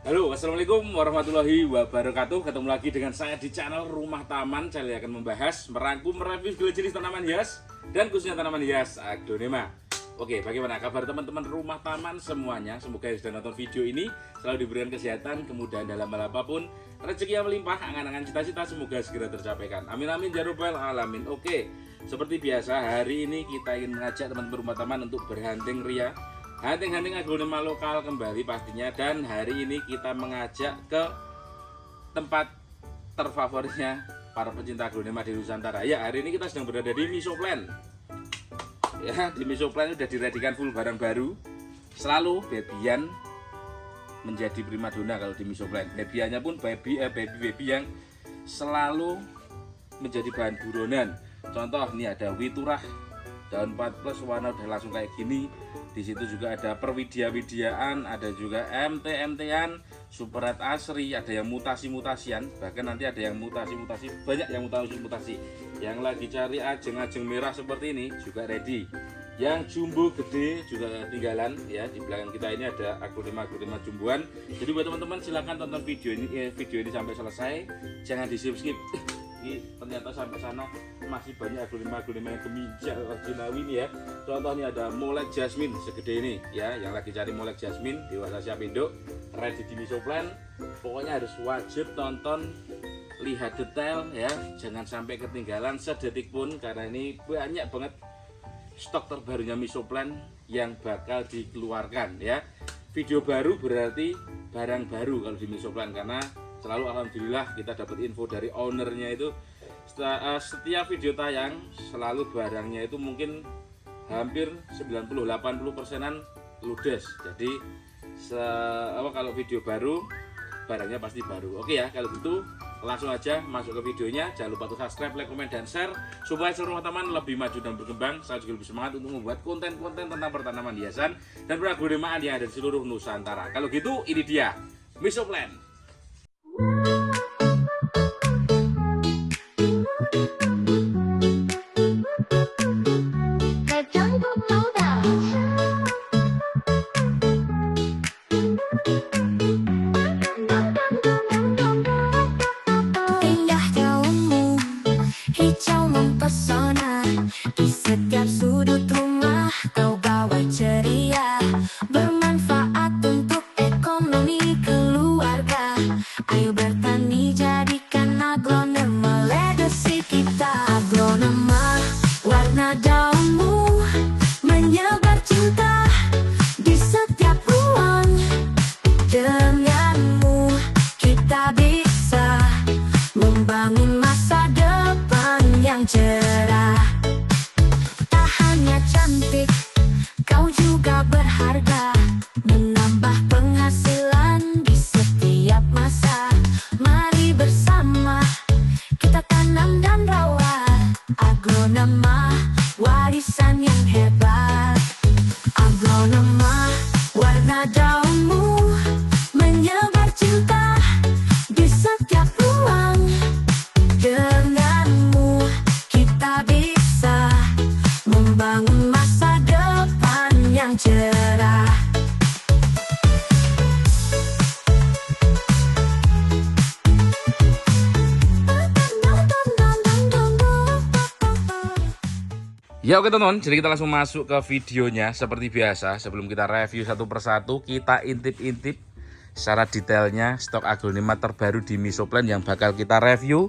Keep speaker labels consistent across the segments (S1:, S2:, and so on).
S1: Halo, assalamualaikum warahmatullahi wabarakatuh. Ketemu lagi dengan saya di channel Rumah Taman. Saya akan membahas, merangkum, mereview segala jenis tanaman hias dan khususnya tanaman hias aglonema. Oke, bagaimana kabar teman-teman rumah taman semuanya? Semoga yang sudah nonton video ini selalu diberikan kesehatan, kemudahan dalam hal apapun, rezeki yang melimpah, angan-angan cita-cita semoga segera tercapaikan. Amin amin ya rabbal alamin. Oke, seperti biasa hari ini kita ingin mengajak teman-teman rumah taman untuk berhunting ria. Hunting-hunting aglonema lokal kembali pastinya, dan hari ini kita mengajak ke tempat terfavoritnya para pecinta aglonema di Nusantara. Ya, hari ini kita sedang berada di Misoplan. Ya, di Misoplan sudah diredikan full barang baru. Selalu babyan menjadi primadona kalau di Misoplan. Babyannya pun baby yang selalu menjadi bahan buronan. Contoh ini ada witurah daun 4+ warna udah langsung kayak gini. Di situ juga ada perwidia-widiaan, ada juga MT-MT-an, super red asri, ada yang mutasi-mutasian, bahkan nanti ada yang mutasi-mutasi, banyak yang mutasi-mutasi. Yang lagi cari ajeng-ajeng merah seperti ini juga ready. Yang jumbo gede juga tinggalan ya. Di belakang kita ini ada aglonema jumboan. Jadi buat teman-teman silahkan tonton video ini sampai selesai. Jangan di-skip. Ini ternyata sampai sana masih banyak aglonema yang geminjal Jinawi ini ya. Contohnya ada molek jasmine segede ini ya, yang lagi cari molek jasmine dewasa siap induk, ready di Misoplan. Pokoknya harus wajib tonton, lihat detail ya, jangan sampai ketinggalan sedetik pun, karena ini banyak banget stok terbarunya Misoplan yang bakal dikeluarkan ya. Video baru berarti barang baru kalau di Misoplan, karena selalu alhamdulillah kita dapat info dari ownernya itu setiap video tayang selalu barangnya itu mungkin hampir 90-80%an ludes. Jadi kalau video baru barangnya pasti baru. Oke ya, kalau gitu langsung aja masuk ke videonya. Jangan lupa untuk subscribe, like, komen, dan share supaya seluruh teman lebih maju dan berkembang. Saya juga lebih semangat untuk membuat konten-konten tentang pertanaman hiasan dan peragronemaan yang ada di seluruh Nusantara. Kalau gitu ini dia Misoplan.
S2: Indah daunmu, hijau mempesona. Di setiap sudut rumah kau bawa ceria, bermanfaat untuk ekonomi keluarga. Ayo bertani, jadikan aglonema legacy kita. Aglonema, warna daunmu menyebar cinta di setiap ruang. Denganmu kita bisa membangun masa depan yang cerah. Tak hanya cantik, kau juga berharga, menambah penghasilan di setiap masa. Mari bersama kita tanam dan rawat aglonema, warisan yang hebat. Aglonema, warna daunmu menyebar cinta di setiap ruang. Denganmu kita bisa membangun masa depan yang cerah.
S1: Ya oke teman-teman, jadi kita langsung masuk ke videonya. Seperti biasa, sebelum kita review satu persatu, kita intip-intip secara detailnya stok aglonema terbaru di Misoplan yang bakal kita review,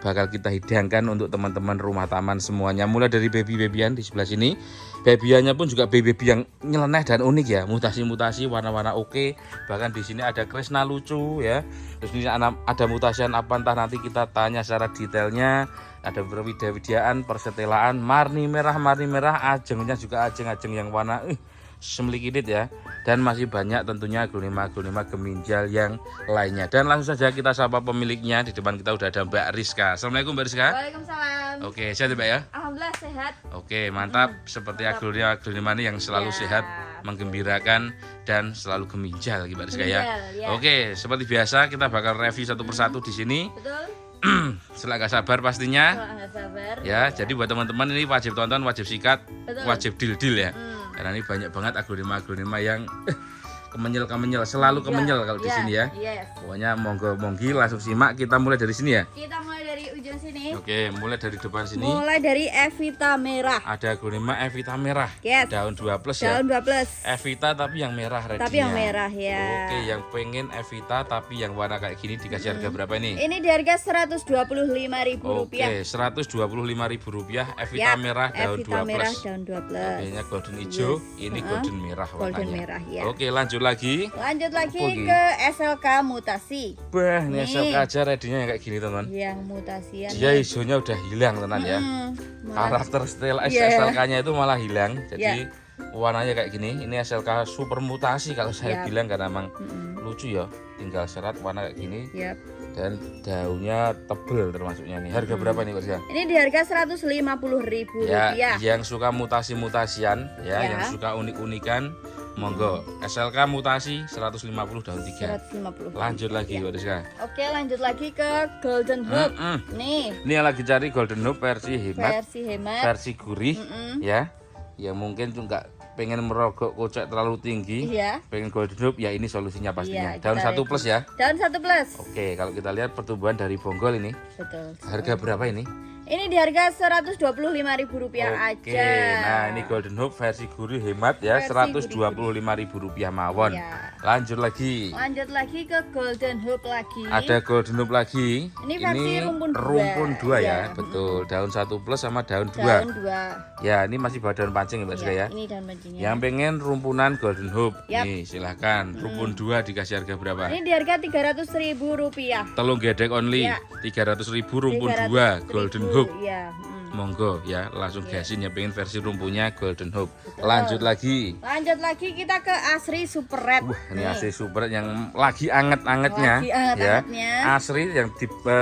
S1: bakal kita hidangkan untuk teman-teman rumah taman semuanya. Mulai dari babyan di sebelah sini, babyannya pun juga baby yang nyeleneh dan unik ya, mutasi-mutasi, warna-warna oke. Bahkan di sini ada Kresna lucu ya. Terus ini ada mutasian apa entah, nanti kita tanya secara detailnya. Ada perwidia-widiaan, persetelaan, marni merah, ajengnya juga ajeng-ajeng yang warna semlikidit ya. Dan masih banyak tentunya aglonema geminjal yang lainnya. Dan langsung saja kita sapa pemiliknya. Di depan kita udah ada Mbak Rizka. Assalamualaikum Mbak Rizka.
S3: Waalaikumsalam.
S1: Oke, sehat ya Mbak ya?
S3: Alhamdulillah sehat.
S1: Oke, mantap. Seperti aglonema ini yang selalu
S3: Ya,
S1: sehat, menggembirakan, dan selalu geminjal Mbak Rizka ya.
S3: Geminjal, ya.
S1: Oke, seperti biasa kita bakal review satu persatu di sini.
S3: Betul.
S1: Setelah gak sabar pastinya.
S3: Nggak sabar.
S1: Ya, jadi buat teman-teman ini wajib tonton, wajib sikat,
S3: Betul.
S1: wajib deal ya. Karena ini banyak banget aglonema yang kemenyel, selalu kemenyel kalau di
S3: Ya,
S1: sini ya.
S3: Yes.
S1: Pokoknya monggo langsung simak, kita mulai dari sini ya.
S3: Kita mulai dari ujung sini.
S1: Oke, mulai dari depan sini.
S3: Mulai dari Evita merah.
S1: Ada aglonema Evita merah.
S3: Yes.
S1: Daun 2 plus ya.
S3: Daun 12.
S1: Evita tapi yang merah redinya.
S3: Tapi yang merah ya.
S1: Oke, yang pengen Evita tapi yang warna kayak gini dikasih harga berapa ini?
S3: Ini di harga Rp125.000.
S1: Oke, Rp125.000 Evita
S3: Yap,
S1: merah daun
S3: Evita
S1: 2
S3: merah
S1: plus.
S3: daun 12.
S1: Oke, ini golden hijau, ini golden merah
S3: Golden
S1: warnanya.
S3: merah ya.
S1: Oke, lanjut lagi.
S3: Lanjut lagi
S1: Apa
S3: ke SLK mutasi.
S1: Bah, ini
S3: Nih.
S1: SLK aja redinya yang kayak gini, teman.
S3: Yang mutasian.
S1: Dia hijaunya udah hilang, teman ya. Karakter setelah
S3: Iya.
S1: SLK-nya itu malah hilang. Jadi
S3: Iya.
S1: warnanya kayak gini. Ini SLK super mutasi kalau saya
S3: Yap.
S1: bilang, karena emang lucu ya. Tinggal serat warna kayak gini
S3: Yap.
S1: dan daunnya tebel termasuknya nih. Harga berapa nih, Pak Rizka?
S3: Ini di harga Rp150.000.
S1: Ya, yang suka mutasi-mutasian ya,
S3: Ya.
S1: yang suka unik-unikan, monggo. SLK mutasi 150 daun 3.
S3: 150.
S1: Lanjut lagi, Pak Rizka.
S3: Oke, lanjut lagi ke Golden Hope. Nih,
S1: Ini yang lagi cari Golden Hope versi hemat,
S3: versi hemat.
S1: versi gurih ya. Yang mungkin juga pengen merogok kocek terlalu tinggi,
S3: Iya.
S1: pengen Golden Hope ya, ini solusinya pastinya.
S3: Iya,
S1: Daun
S3: kita
S1: 1
S3: ready.
S1: plus ya.
S3: Daun 1 plus.
S1: Oke, kalau kita lihat pertumbuhan dari bonggol ini,
S3: Betul.
S1: harga berapa ini?
S3: Ini di harga Rp125.000
S1: Oke,
S3: aja.
S1: nah ini Golden Hope versi gurih hemat ya,
S3: Versi
S1: Rp125.000 mawon.
S3: Ya.
S1: Lanjut lagi.
S3: Lanjut lagi ke Golden Hope lagi.
S1: Ada Golden Hope lagi.
S3: Ini versi rumpun dua.
S1: rumpun 2 ya,
S3: Ya.
S1: betul. Daun 1 plus sama daun 2.
S3: Daun 2.
S1: Ya, ini masih bawa daun pancing ya, Mbak Rizka ya.
S3: Ini daun pancingnya.
S1: Yang pengen rumpunan Golden Hope,
S3: Yap.
S1: nih silahkan. Rumpun 2 dikasih harga berapa?
S3: Ini di harga Rp300.000.
S1: Telung gedek only,
S3: Ya.
S1: 300.000 rumpun 2 Golden Hope.
S3: Iya.
S1: Monggo ya, langsung gasin ya, pengen versi rumpunya Golden Hope. Lanjut lagi.
S3: Lanjut lagi kita ke Asri Super Red.
S1: Wah, ini asli super yang lagi anget-angetnya.
S3: Lagi anget-angetnya.
S1: Ya. Asri yang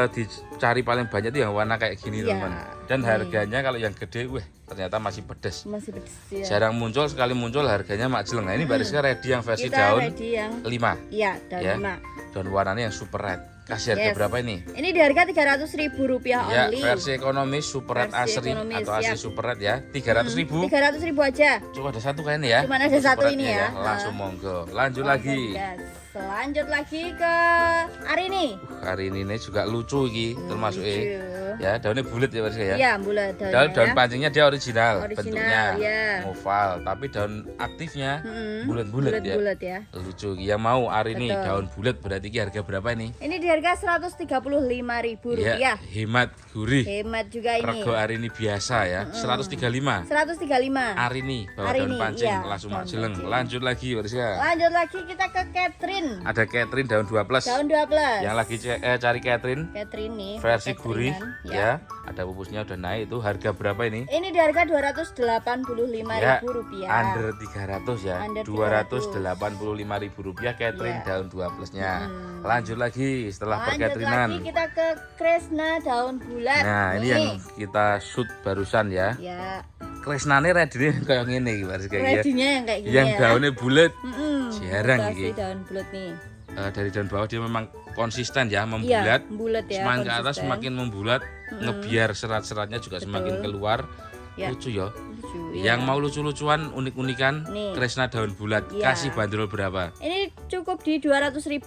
S1: dicari paling banyak itu yang warna kayak gini,
S3: Iya.
S1: teman. Dan harganya kalau yang gede, wah ternyata masih pedes.
S3: Masih pedes ya.
S1: Jarang muncul, sekali muncul harganya makjleng. Nah, ini Mbak Rizka ready yang versi
S3: Kita
S1: daun
S3: ready yang
S1: 5
S3: iya, daun
S1: ya.
S3: 5.
S1: Dan warnanya yang super red. Kasih harga
S3: Yes.
S1: berapa ini?
S3: Ini di harga Rp300.000
S1: Ya,
S3: only.
S1: versi ekonomis super red
S3: Versi
S1: asri
S3: ekonomis,
S1: atau asli
S3: siap.
S1: super red ya. 300.000.
S3: 300.000 aja.
S1: Cuma ada satu kayaknya ya.
S3: Cuman ada satu
S1: Super
S3: ini
S1: rednya
S3: ya.
S1: Langsung monggo. Lanjut lagi.
S3: Lanjut lagi ke Arini.
S1: Hari ini juga lucu iki termasuk ya, daunnya bulat ya Mbak Rizka ya.
S3: Iya, bulat daunnya.
S1: Daun
S3: ya.
S1: pancingnya dia original,
S3: Original,
S1: bentuknya
S3: ya.
S1: oval, tapi daun aktifnya bulat-bulat ya.
S3: Bulat ya.
S1: Lucu. Yang mau hari ini
S3: Betul.
S1: daun bulat berarti ki harga berapa ini?
S3: Ini di harga Rp135.000.
S1: Ya, hemat gurih.
S3: Hemat juga ini.
S1: Rego hari ini biasa ya, 135.
S3: 135.
S1: Hari ini bawa
S3: Hari
S1: daun
S3: ini,
S1: pancing
S3: iya,
S1: langsung
S3: daun
S1: makjeleng.
S3: pancing.
S1: Lanjut lagi Mbak Rizka.
S3: Lanjut lagi kita ke Catherine.
S1: Ada Catherine daun 2 plus.
S3: Daun 12.
S1: Yang lagi cari Catherine
S3: Catherine nih.
S1: versi
S3: Catherine-an,
S1: gurih ya. Ada pupusnya udah naik, itu harga berapa ini?
S3: Ini di harga Rp285.000.
S1: Ya, under 300 ya.
S3: Under
S1: Rp285.000 Catherine
S3: Ya.
S1: daun 2 plusnya. Lanjut lagi setelah
S3: Lanjut
S1: percatrinan.
S3: lagi kita ke Kresna daun bulat.
S1: Nah, ini
S3: Nih.
S1: yang kita shoot barusan ya.
S3: Ya,
S1: Kresnane redine kayak ngene iki, Mbak Rizka ya.
S3: redinya yang kayak gini
S1: Yang
S3: ya.
S1: daunnya bulat.
S3: Jarang
S1: Jarang
S3: ini.
S1: iki.
S3: Daun bulat nih.
S1: Dari daun bawah dia memang konsisten ya,
S3: Iya,
S1: membulat.
S3: bulat ya.
S1: Semakin ke atas
S3: konsisten.
S1: semakin membulat, ngebiar serat-seratnya juga semakin keluar.
S3: Ya.
S1: Lucu ya.
S3: Lucu,
S1: Yang
S3: ya.
S1: mau lucu-lucuan, unik-unikan,
S3: Nih.
S1: Kresna daun bulat.
S3: Iya.
S1: Kasih bandrol berapa?
S3: Ini cukup di Rp200.000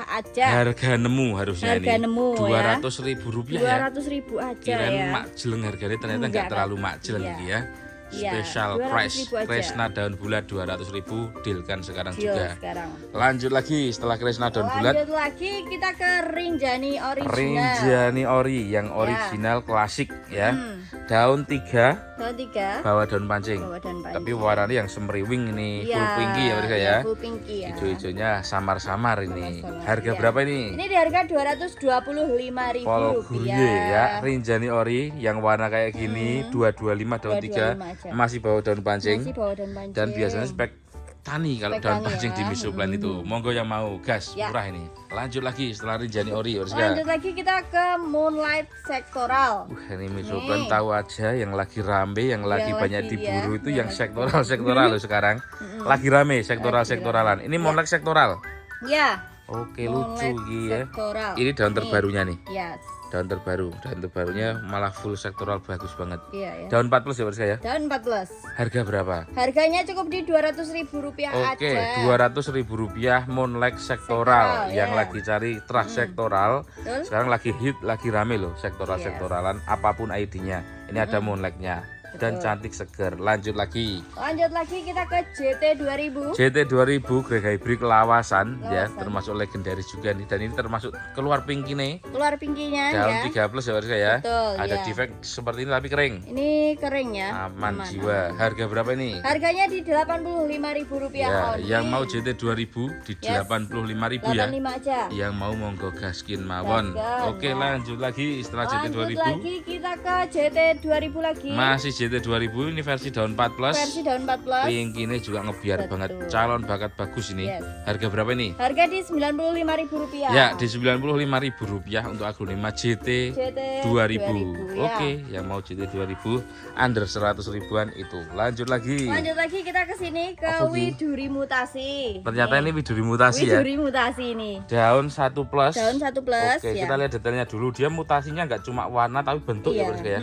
S3: aja.
S1: Harga nemu harusnya
S3: Harga
S1: ini.
S3: nemu, ya.
S1: Rp200.000 ya.
S3: Rp200.000 aja
S1: Kirain
S3: ya.
S1: makjeleng harganya ternyata
S3: Enggak,
S1: nggak terlalu
S3: Kak.
S1: makjeleng
S3: Iya.
S1: iki ya.
S3: Iya,
S1: Special
S3: 200.000
S1: price.
S3: aja.
S1: Kresna daun bulat 200.000 deal kan sekarang
S3: Deal
S1: juga.
S3: sekarang.
S1: Lanjut lagi setelah Kresna daun bulat.
S3: Lanjut lagi kita ke Rinjani original.
S1: Rinjani ori yang original klasik ya. Daun 3
S3: Daun 3.
S1: bawa daun pancing.
S3: Bawa daun pancing.
S1: Tapi warnanya yang semeriwing ini,
S3: Iya,
S1: full pinky ya mereka ya.
S3: Full pinky ya.
S1: Hijau-hijaunya samar-samar ini.
S3: Samar-samar,
S1: Harga
S3: iya.
S1: berapa ini?
S3: Ini di harga Rp225.000.
S1: Polo Gurye ya, Rinjani ori yang warna kayak gini, 225 daun 3
S3: 225 aja.
S1: masih bawa daun pancing.
S3: Masih bawa daun pancing.
S1: Dan biasanya spek tani kalau
S3: Spek
S1: daun
S3: tani
S1: pancing
S3: ya.
S1: di Misuplan itu. Monggo yang mau gas
S3: Ya.
S1: murah ini. Lanjut lagi setelah Rinjani ori Rizka.
S3: Lanjut lagi kita ke Moonlight Sektoral.
S1: Ini Misuplan
S3: Nih.
S1: tahu aja yang lagi rame, yang lagi
S3: Yang
S1: banyak
S3: lagi,
S1: diburu
S3: ya,
S1: itu
S3: yang
S1: yang
S3: lagi
S1: sektoral loh sekarang. Lagi rame sektoralan. Ini
S3: Ya.
S1: Monlek sektoral.
S3: Ya.
S1: Oke, lucu
S3: Moonlight
S1: gitu ya.
S3: Sektoral.
S1: Ini daun
S3: Nih.
S1: terbarunya nih.
S3: Yes.
S1: daun terbarunya malah full sektoral bagus banget.
S3: Iya ya.
S1: Daun 4 plus ya Barska ya.
S3: Daun 14.
S1: Harga berapa?
S3: Harganya cukup di Rp200.000
S1: Oke,
S3: aja.
S1: Rp200.000 moonlight sektoral.
S3: Sektoral,
S1: Yang
S3: ya.
S1: lagi cari terah sektoral.
S3: Betul.
S1: Sekarang lagi hit, lagi rame loh sektoral-sektoralan apapun ID-nya. Ini ada moonlightnya dan
S3: Betul.
S1: cantik seger. Lanjut lagi.
S3: Lanjut lagi kita ke JT 2000.
S1: JT 2000 Grey Hybrid lawasan ya,
S3: Lawasan.
S1: termasuk legendaris juga nih, dan ini termasuk keluar pinky nih.
S3: Keluar pinkinya
S1: Daun
S3: ya.
S1: 3 plus ya Barska ya.
S3: Betul,
S1: Ada
S3: ya.
S1: defect seperti ini tapi kering.
S3: Ini kering ya.
S1: Aman jiwa. Harga berapa ini?
S3: Harganya di Rp85.000
S1: Ya,
S3: only.
S1: yang mau JT 2000 di
S3: Yes.
S1: 85.000 ya.
S3: 85 aja.
S1: Yang mau monggo gaskin mawon.
S3: Gaskan,
S1: Oke,
S3: ya.
S1: lanjut lagi setelah JT
S3: Lanjut
S1: 2000.
S3: lagi kita ke JT 2000 lagi.
S1: Masih JT 2000 ini versi daun 4 plus.
S3: Versi daun 14.
S1: Pink ini juga ngebiar
S3: Betul.
S1: banget. Calon bakat bagus ini.
S3: Yes.
S1: Harga berapa ini?
S3: Harga di Rp95.000.
S1: Ya, di Rp95.000 untuk aglonema JT
S3: JT
S1: 2000.
S3: 2000, ya.
S1: Oke, yang mau JT 2000 under 100 ribuan itu. Lanjut lagi.
S3: Lanjut lagi kita ke sini ke
S1: Apa, Ki?
S3: Widuri Mutasi.
S1: Ternyata ini widuri mutasi ya.
S3: Widuri Mutasi ini.
S1: Daun 1 plus.
S3: Daun 1 plus
S1: Oke,
S3: ya.
S1: kita lihat detailnya dulu. Dia mutasinya nggak cuma warna tapi bentuk ya, Barska ya.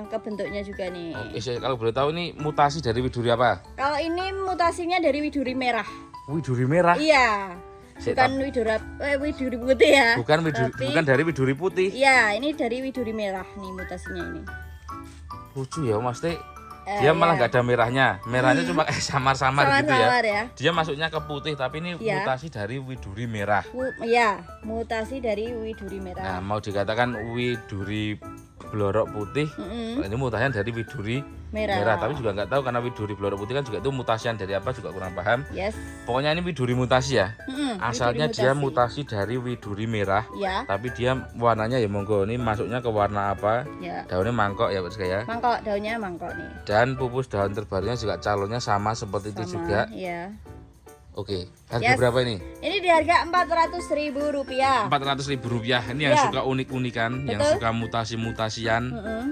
S3: ke bentuknya juga nih.
S1: Oke, kalau boleh tahu ini mutasi dari widuri apa?
S3: Kalau ini mutasinya dari widuri merah.
S1: Widuri merah.
S3: Iya.
S1: Sik,
S3: Bukan widuri putih ya.
S1: Bukan widuri,
S3: Tapi-
S1: bukan dari widuri putih.
S3: Iya, ini dari widuri merah nih mutasinya ini.
S1: Lucu ya, Mas Teh. Dia malah nggak ada merahnya. Merahnya cuma samar-samar gitu ya.
S3: Samar ya.
S1: Dia masuknya ke putih tapi ini
S3: Iya.
S1: mutasi dari widuri merah.
S3: Iya, mutasi dari widuri
S1: Nah,
S3: merah.
S1: mau dikatakan widuri blorok putih, ini mutasian dari widuri merah. Tapi juga nggak tahu karena widuri blorok putih kan juga itu mutasian dari apa juga kurang paham.
S3: Yes.
S1: Pokoknya ini widuri mutasi ya. Asalnya
S3: widuri
S1: dia
S3: mutasi.
S1: mutasi dari widuri merah,
S3: Ya,
S1: tapi dia warnanya ya monggo ini masuknya ke warna apa?
S3: ya.
S1: Daunnya mangkok ya Barska ya.
S3: Mangkok daunnya mangkok nih.
S1: Dan pupus daun terbarunya juga calonnya sama seperti itu juga.
S3: Iya.
S1: Oke, harga
S3: Yes.
S1: berapa ini?
S3: Ini di harga Rp400.000.
S1: Rp400.000. Ini yang
S3: Ya.
S1: suka unik-unikan, yang
S3: Betul.
S1: suka mutasi-mutasian.
S3: Mm-mm.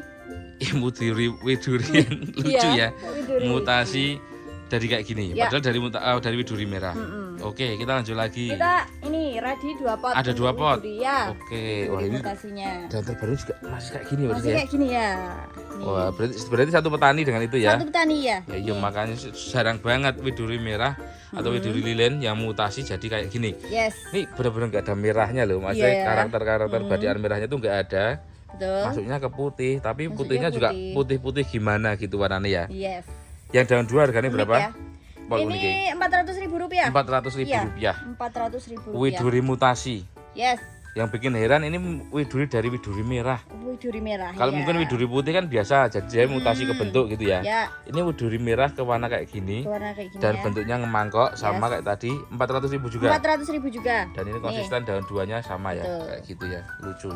S1: Widuri yang lucu
S3: Iya,
S1: ya.
S3: widuri
S1: Mutasi dari kayak gini.
S3: Ya.
S1: Padahal dari widuri merah. Oke, kita lanjut lagi.
S3: Kita ini ready 2 pot.
S1: Ada
S3: untuk
S1: 2 pot.
S3: widuri, ya.
S1: Oke, wah ini
S3: Mutasinya.
S1: daun terbaru juga masih kayak gini
S3: Masih
S1: Barska ya.
S3: kayak gini ya. Nih.
S1: Wah, berarti satu petani dengan itu ya.
S3: Satu petani ya.
S1: Ya iya, makanya jarang banget widuri merah atau widuri lilin yang mutasi jadi kayak gini.
S3: Yes.
S1: Ini benar-benar nggak ada merahnya loh, maksudnya
S3: Iya.
S1: karakter-karakter badian merahnya tuh nggak ada.
S3: Betul.
S1: Masuknya ke putih, tapi
S3: Masuknya
S1: putihnya juga
S3: putih.
S1: putih-putih gimana gitu warnanya ya.
S3: Yes.
S1: Yang daun 2 harganya
S3: Unik
S1: berapa?
S3: ya.
S1: Pol unik ya.
S3: Ini Rp400.000.
S1: Rp400.000.
S3: Iya. Rp400.000.
S1: Widuri mutasi.
S3: Yes.
S1: Yang bikin heran ini widuri dari widuri merah.
S3: Widuri merah.
S1: Kalau
S3: ya.
S1: mungkin widuri putih kan biasa jadi dia mutasi ke bentuk gitu ya.
S3: Ya,
S1: Ini widuri merah ke warna kayak gini
S3: warna kayak gini
S1: dan
S3: ya.
S1: bentuknya ngemangkok sama kayak tadi 400.000 juga.
S3: Rp400.000 juga.
S1: Dan ini konsisten daun duanya sama ya,
S3: Betul.
S1: kayak gitu ya. Lucu.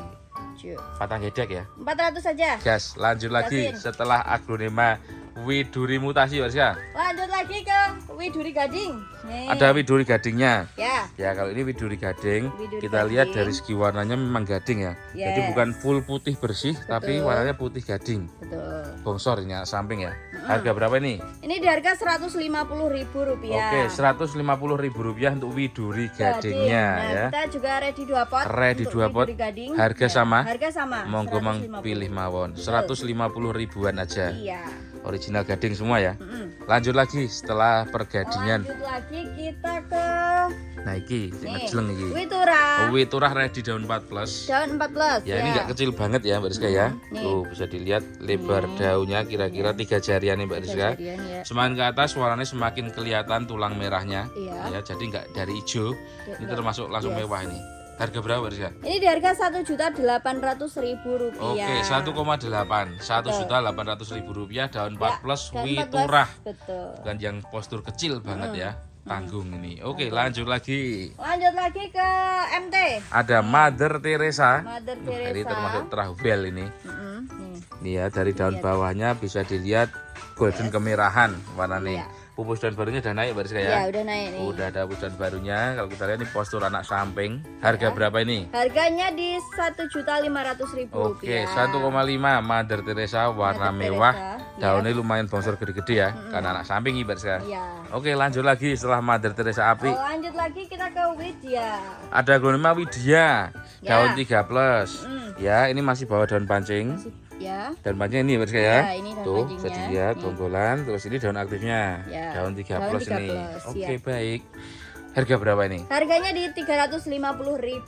S3: Cuk.
S1: Patang gedek ya.
S3: 400 saja.
S1: Gas, lanjut lagi
S3: Gasin.
S1: setelah aglonema widuri mutasi Barska.
S3: Lanjut lagi ke widuri gading. Nih.
S1: Ada widuri gadingnya.
S3: Ya.
S1: Ya kalau ini widuri gading,
S3: Widuri
S1: kita lihat
S3: gading.
S1: dari segi warnanya memang gading ya. Jadi
S3: Yes.
S1: bukan full putih bersih, tapi
S3: Betul.
S1: warnanya putih gading.
S3: Betul.
S1: Bongsor ini samping ya. Harga berapa ini?
S3: Ini di harga Rp150.000.
S1: Oke, Rp150.000 untuk widuri gadingnya
S3: Nah,
S1: ya.
S3: kita juga ready 2 pot.
S1: Ready
S3: untuk
S1: 2 pot.
S3: widuri gading.
S1: Harga
S3: Ya,
S1: sama?
S3: Harga sama.
S1: Monggo
S3: 150.
S1: mang pilih mawon. 150.000-an aja.
S3: Iya.
S1: Original gading semua ya.
S3: Mm-mm.
S1: Lanjut lagi setelah pergadingan.
S3: Lanjut lagi kita ke
S1: Nah iki
S3: nih,
S1: ngejeleng iki.
S3: Witura.
S1: Witurah ready daun 4 plus.
S3: Daun 14.
S1: Ya ini nggak kecil banget ya Mbak Rizka ya.
S3: Nih.
S1: Tuh bisa dilihat lebar daunnya kira-kira 3 jarian nih Mbak Rizka.
S3: Kejadian ya.
S1: Semakin ke atas warnanya semakin kelihatan tulang merahnya.
S3: Iya.
S1: Ya jadi nggak dari hijau. Ini termasuk langsung
S3: Yes.
S1: mewah ini. Harga berapa Mbak Rizka?
S3: Ini di harga Rp1.800.000.
S1: Oke 1,8 1.800.000 daun 4 plus
S3: daun 14.
S1: Witurah.
S3: Betul.
S1: Bukan yang postur kecil banget ya. Tanggung ini. Oke lanjut lagi.
S3: Lanjut lagi ke MT.
S1: Ada Mother Teresa.
S3: Mother
S1: Wah, ini
S3: Teresa.
S1: termasuk travel ini.
S3: Mm-mm. Nih.
S1: Nih ya dari daun bawahnya bisa dilihat golden kemerahan warnanya.
S3: Iya.
S1: Pupus daun barunya udah naik Mbak Rizka ya.
S3: Ya udah naik nih.
S1: Udah ada pupus daun barunya. Kalau kita lihat ini postur anak samping. Harga berapa ini?
S3: Harganya di Rp1.500.000.
S1: Oke 1,5 Mother Teresa warna
S3: Mother
S1: mewah.
S3: Teresa,
S1: Daunnya lumayan bongsor gede-gede ya. Karena anak samping Mbak Rizka.
S3: Iya.
S1: Oke lanjut lagi setelah Mother Teresa api.
S3: Oh, lanjut lagi kita ke Widya.
S1: Ada aglonema Widya. Daun 3 plus. Ya, ini masih bawa daun pancing.
S3: Ya.
S1: Daun pancing ini Bariska ya.
S3: Ya, ini daun
S1: Tuh,
S3: pancingnya.
S1: bisa dilihat
S3: Nih.
S1: bonggolan, terus ini daun aktifnya.
S3: Ya,
S1: Daun 3
S3: daun
S1: plus
S3: 3
S1: ini.
S3: plus,
S1: Oke,
S3: siap.
S1: baik. Harga berapa ini?
S3: Harganya di Rp350.000.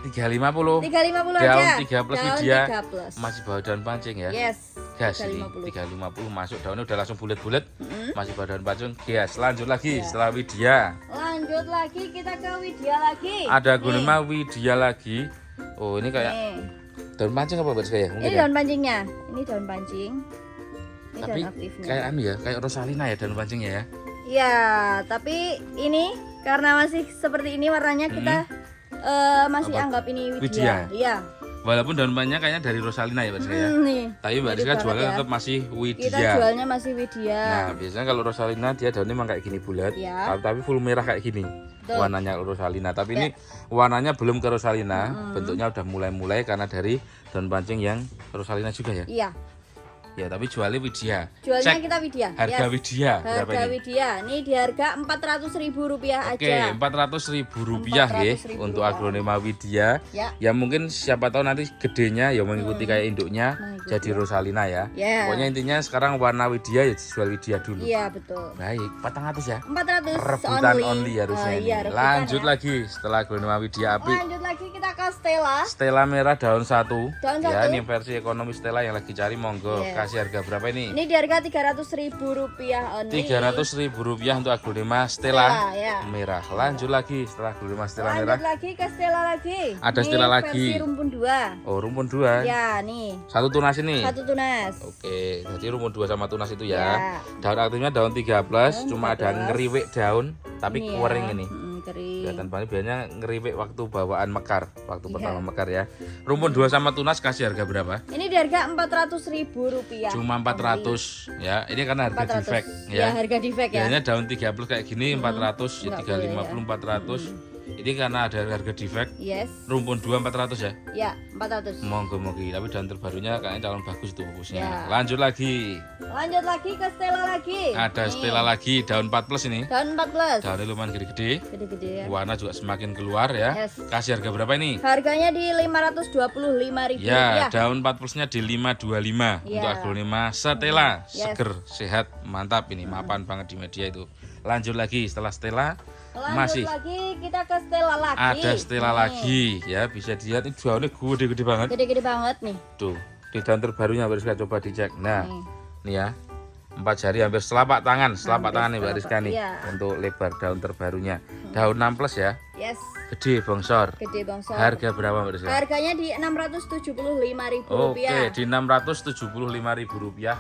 S1: 350.
S3: 350
S1: Daun
S3: aja.
S1: 3 plus
S3: Daun
S1: Widya.
S3: 3 plus.
S1: Masih bawa daun pancing ya.
S3: Yes.
S1: Gas ini
S3: 350.
S1: 350 masuk daunnya udah langsung bulat-bulat. Masih bawa daun pancing. Gas. Lanjut lagi setelah Widya.
S3: Lanjut lagi kita ke Widya lagi.
S1: Ada
S3: Nih.
S1: Aglonema Widya lagi. Oh, ini kayak
S3: Nih.
S1: daun pancing apa Bariska ya? Mungkin
S3: Ini
S1: ya.
S3: daun pancingnya. Ini daun pancing. Ini
S1: Tapi
S3: daun aktifnya.
S1: kayak anu ya, kayak Rosalina ya daun pancingnya ya.
S3: Ya, tapi ini karena masih seperti ini warnanya kita masih
S1: Apa?
S3: anggap ini
S1: Widya.
S3: Widya. Iya.
S1: Walaupun daun pancingnya kayaknya dari Rosalina ya Bariska ya.
S3: Nih.
S1: Tapi Mbak
S3: Mirip
S1: Rizka
S3: banget
S1: jualnya
S3: ya.
S1: tetap masih
S3: Kita
S1: Widya.
S3: jualnya masih Widya.
S1: Nah, biasanya kalau Rosalina dia daunnya memang kayak gini bulat,
S3: Ya.
S1: tapi full merah kayak gini.
S3: Betul.
S1: Warnanya Rosalina, tapi ini warnanya belum ke Rosalina, bentuknya udah mulai-mulai karena dari daun pancing yang Rosalina juga ya.
S3: Iya.
S1: Ya, tapi jualnya Widya.
S3: Jualnya
S1: Cek
S3: kita Widya.
S1: harga
S3: Yes.
S1: Widya berapa
S3: Harga
S1: ini?
S3: Widya. Ini di harga Rp400.000
S1: Oke,
S3: aja.
S1: Rp400.000 ya
S3: Rp400.000.
S1: untuk Aglonema Widya.
S3: Ya.
S1: Ya mungkin siapa tahu nanti gedenya ya mengikuti kayak induknya
S3: Mengikuti.
S1: jadi Rosalina ya.
S3: Ya.
S1: Pokoknya intinya sekarang warna Widya ya dijual Widya dulu.
S3: Iya, betul.
S1: Baik, 400 ya.
S3: 400
S1: Rebutan only harusnya ini.
S3: iya, rebutan
S1: Lanjut
S3: ya.
S1: lagi setelah Aglonema Widya Api.
S3: Lanjut lagi kita ke Stella.
S1: Stella merah daun 1.
S3: Daun
S1: Ya,
S3: 1.
S1: ini versi ekonomi Stella yang lagi cari monggo.
S3: Yes.
S1: Kasih harga berapa ini?
S3: Ini di harga Rp300.000 only.
S1: Rp300.000 untuk Aglonema Stella
S3: Ya.
S1: merah. Lanjut lagi setelah Aglonema Stella
S3: Lanjut
S1: merah.
S3: lagi ke Stella lagi.
S1: Ada
S3: Ini
S1: Stella lagi.
S3: Versi rumpun 2.
S1: Oh, rumpun 2.
S3: Ya, nih.
S1: Satu tunas ini.
S3: Satu tunas.
S1: Oke, jadi rumpun 2 sama tunas itu ya.
S3: Ya.
S1: Daun aktifnya daun 13,
S3: Daun
S1: cuma ada
S3: 13.
S1: ngeriwik daun tapi
S3: Ini ya.
S1: kering ini.
S3: Kering.
S1: Kelihatan banget biasanya ngeriwik waktu bawaan mekar, waktu
S3: Iya.
S1: pertama mekar ya. Rumpun 2 sama tunas kasih harga berapa?
S3: Ini di harga Rp400.000.
S1: Cuma 400 ya. Ini karena harga
S3: 400.
S1: defect
S3: Ya,
S1: ya.
S3: harga defect ya.
S1: Biasanya daun 30 kayak gini 400 ya,
S3: nggak
S1: 350
S3: boleh
S1: 400. Ini karena ada harga defect.
S3: Yes.
S1: Rumpun 2 400 ya.
S3: Ya, 400.
S1: Monggo tapi daun terbarunya kayaknya calon bagus itu pupusnya.
S3: Ya.
S1: Lanjut lagi.
S3: Lanjut lagi ke Stella lagi.
S1: Ada
S3: Nih.
S1: Stella lagi daun 4 plus ini.
S3: Daun 14.
S1: Daunnya lumayan gede-gede.
S3: Gede-gede ya.
S1: Warna juga semakin keluar ya.
S3: Yes.
S1: Kasih harga berapa ini?
S3: Harganya di Rp525.000.
S1: Ya, daun 4 plusnya di 525
S3: Ya.
S1: untuk Aglonema Stella.
S3: Yes.
S1: Seger, sehat, mantap ini. Mapan banget di media itu. Lanjut lagi setelah Stella
S3: Lanjut
S1: masih
S3: lagi kita ke Stella lagi.
S1: ada Stella
S3: Nih.
S1: lagi ya, bisa dilihat ini daunnya gede-gede banget.
S3: Gede-gede banget nih.
S1: Tuh, di daun terbarunya Mbak Rizka coba dicek. Nah,
S3: Nih.
S1: nih ya. 4 jari hampir selapak tangan tangan nih Mbak
S3: selapak,
S1: Rizka nih
S3: iya.
S1: untuk lebar daun terbarunya. Daun 6 plus ya.
S3: Yes.
S1: Gede bongsor.
S3: Gede bongsor.
S1: Harga berapa Mbak Rizka?
S3: Harganya di Rp675.000.
S1: Oke, di Rp675.000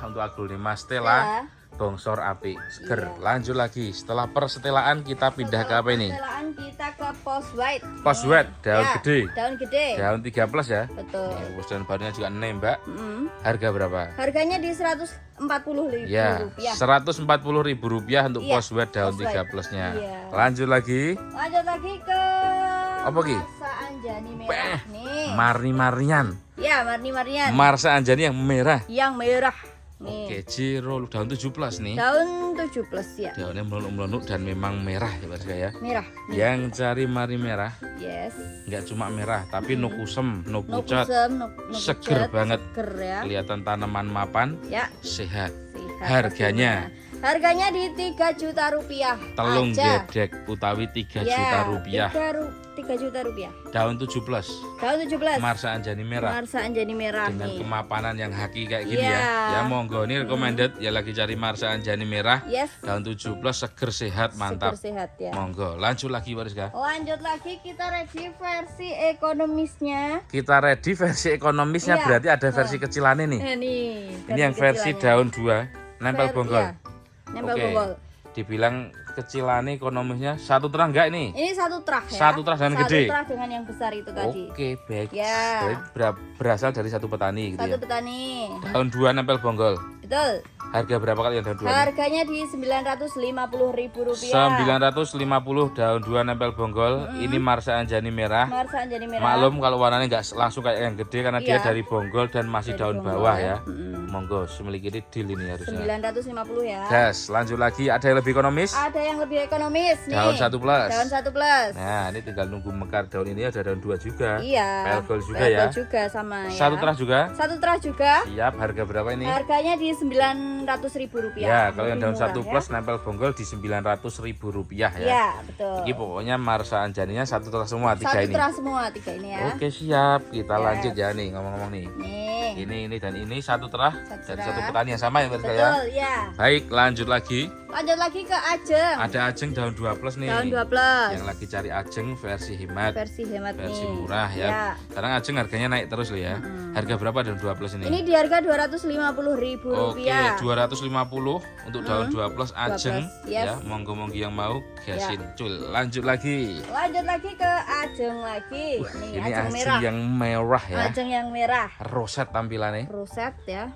S1: untuk Aglonema Stella. Bongsor api, seger.
S3: Iya.
S1: Lanjut lagi. Setelah persetelaan kita pindah ke apa ini?
S3: Persetelaan kita ke Post White.
S1: Post
S3: Nih.
S1: White, daun
S3: Ya,
S1: gede.
S3: Daun gede.
S1: Daun 3 plus ya.
S3: Betul.
S1: Ya, dan barunya juga nembak.
S3: Mm.
S1: Harga berapa?
S3: Harganya di Rp140.000.
S1: Ya, Rp140.000 untuk
S3: Iya,
S1: Post White daun
S3: Post
S1: 3
S3: White.
S1: plusnya.
S3: Iya.
S1: Lanjut lagi.
S3: Lanjut lagi ke
S1: Apa ki?
S3: Marsa Anjani merah nih.
S1: Marni-marnian.
S3: Ya, Marni-Marnian.
S1: Marsa Anjani yang merah.
S3: Yang merah. Nih.
S1: Oke, Ciro daun 7 plus nih.
S3: Daun 7 plus ya.
S1: Daunnya melonuk-melonuk dan memang merah ya Mas ya.
S3: Merah.
S1: Yang cari mari merah,
S3: Yes.
S1: nggak cuma merah tapi no kusem, no
S3: No
S1: pucat,
S3: kusem, no
S1: seger
S3: pucat,
S1: banget.
S3: Seger ya.
S1: kelihatan tanaman mapan,
S3: Ya.
S1: sehat.
S3: Sehat
S1: Harganya?
S3: pastinya. Harganya di Rp3 juta
S1: Telung
S3: aja.
S1: gedek utawi 3
S3: Ya,
S1: juta rupiah.
S3: 3 juta rupiah.
S1: Daun 7 plus.
S3: Daun 17.
S1: Marsa Anjani merah.
S3: Marsa Anjani merah
S1: Dengan
S3: nih.
S1: kemapanan yang haki kayak gini
S3: Iya.
S1: ya. Ya monggo ini recommended ya lagi cari Marsa Anjani merah.
S3: Yes.
S1: Daun 7 plus seger sehat mantap.
S3: Seger sehat ya.
S1: Monggo, lanjut lagi Wariska.
S3: Lanjut lagi kita ready versi ekonomisnya.
S1: Kita ready versi ekonomisnya
S3: Iya.
S1: berarti ada versi kecilannya nih.
S3: Nih.
S1: Ini yang versi daun 2 nempel bonggol.
S3: Nempel
S1: Oke.
S3: bonggol.
S1: Dibilang kecilannya ekonomisnya satu terang enggak ini?
S3: Ini satu trah ya.
S1: Satu trah dengan gede.
S3: Satu trah dengan yang besar itu tadi.
S1: Oke, baik.
S3: Ya.
S1: Berarti berasal dari satu petani gitu
S3: Satu
S1: ya.
S3: petani.
S1: Daun 2 nempel bonggol.
S3: Betul.
S1: Harga berapa kali yang daun 2 ini?
S3: Harganya di Rp950.000.
S1: 950 daun 2 nempel bonggol. Ini Marsa Anjani merah.
S3: Marsa Anjani merah.
S1: Maklum kalau warnanya nggak langsung kayak yang gede karena dia
S3: Iya.
S1: dari bonggol dan masih
S3: Dari
S1: daun
S3: bonggol.
S1: bawah ya. Monggo, memiliki ini deal ini harusnya.
S3: 950 ya.
S1: Gas, lanjut lagi. Ada yang lebih ekonomis?
S3: Ada yang lebih ekonomis nih.
S1: Daun 1 plus.
S3: Daun 1 plus.
S1: Nah, ini tinggal nunggu mekar daun ini ada daun 2 juga.
S3: Iya.
S1: Pelgol juga
S3: Pelgol
S1: ya.
S3: juga sama ya.
S1: Satu terah juga.
S3: Satu terah juga.
S1: Siap, harga berapa ini?
S3: Harganya di Rp900.000.
S1: Ya, kalau yang
S3: Lebih
S1: daun
S3: murah
S1: 1
S3: ya.
S1: plus nempel bonggol di Rp900.000 ya.
S3: Iya, betul.
S1: Ini pokoknya Marsa Anjaninya satu terah semua, 3
S3: Satu
S1: ini.
S3: terah semua 3 ini ya.
S1: Oke, siap. Kita
S3: Yes.
S1: lanjut ya nih ngomong-ngomong nih.
S3: Nih.
S1: Ini dan ini satu terah
S3: Satu
S1: dari
S3: terah.
S1: satu petani yang sama ya berarti ya.
S3: Betul, ya.
S1: Baik, lanjut lagi.
S3: Lanjut lagi ke Ajeng.
S1: Ada Ajeng daun 2 plus nih.
S3: Daun 2 plus.
S1: Yang lagi cari Ajeng versi hemat,
S3: Versi hemat
S1: versi
S3: nih.
S1: murah ya.
S3: Ya.
S1: Sekarang Ajeng harganya naik terus loh ya. Harga berapa daun 2 plus ini?
S3: Ini di harga Rp250.000.
S1: Oke, 250 untuk daun 2 plus Ajeng
S3: plus, yes.
S1: ya. Monggo-monggo yang mau gasin. Cul, lanjut lagi.
S3: Lanjut lagi ke Ajeng lagi. Nih,
S1: Ini
S3: Ajeng
S1: Ajeng
S3: merah.
S1: yang merah ya.
S3: Ajeng yang merah.
S1: Roset tampilannya.
S3: Roset ya.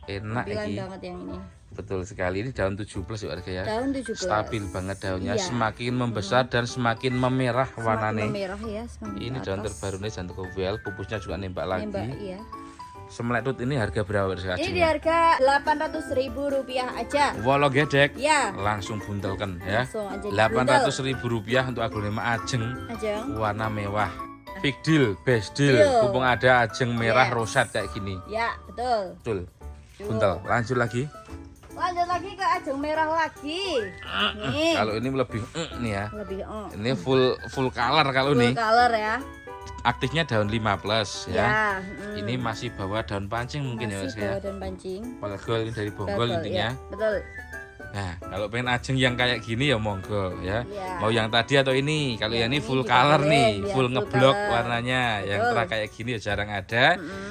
S1: Enak
S3: Tampilan
S1: ini.
S3: banget yang ini.
S1: Betul sekali, ini daun 7 plus ya harga ya.
S3: Daun 17.
S1: Stabil banget daunnya,
S3: Iya.
S1: semakin membesar dan semakin memerah warnanya.
S3: Merah ya, semakin
S1: Ini
S3: ke
S1: daun
S3: atas.
S1: terbaru nih jantung well, pupusnya juga nembak lagi.
S3: Nembak, iya.
S1: Semletut ini harga berapa harga
S3: Ini di
S1: Ajengnya?
S3: harga Rp800.000 aja.
S1: Walau gedek,
S3: Ya.
S1: langsung buntelkan ya.
S3: Langsung aja
S1: Rp800.000 untuk aglonema Ajeng
S3: Ajeng.
S1: warna mewah. Big deal, best deal.
S3: Deal.
S1: Mumpung ada Ajeng merah
S3: Yes.
S1: roset kayak gini.
S3: Ya, betul.
S1: Betul. Buntel. Lanjut lagi.
S3: Lanjut lagi ke Ajeng merah lagi. Nih.
S1: Kalau ini lebih nih ya.
S3: Lebih
S1: Ini full color kalau
S3: full
S1: nih.
S3: color ya.
S1: Aktifnya daun 5 plus ya.
S3: Ya.
S1: Ini masih bawa daun pancing mungkin ya mas
S3: Masih
S1: ya.
S3: bawa dan pancing.
S1: Pelgol ini dari bonggol
S3: Betul,
S1: intinya.
S3: ya. Betul.
S1: Nah, kalau pengen Ajeng yang kayak gini ya monggo ya.
S3: Iya.
S1: Mau yang tadi atau ini? Kalau yang ini
S3: ini
S1: full
S3: juga
S1: color
S3: boleh,
S1: nih,
S3: ya,
S1: full
S3: full
S1: ngeblok
S3: color.
S1: warnanya. Yang
S3: Betul.
S1: terang kayak gini ya jarang ada.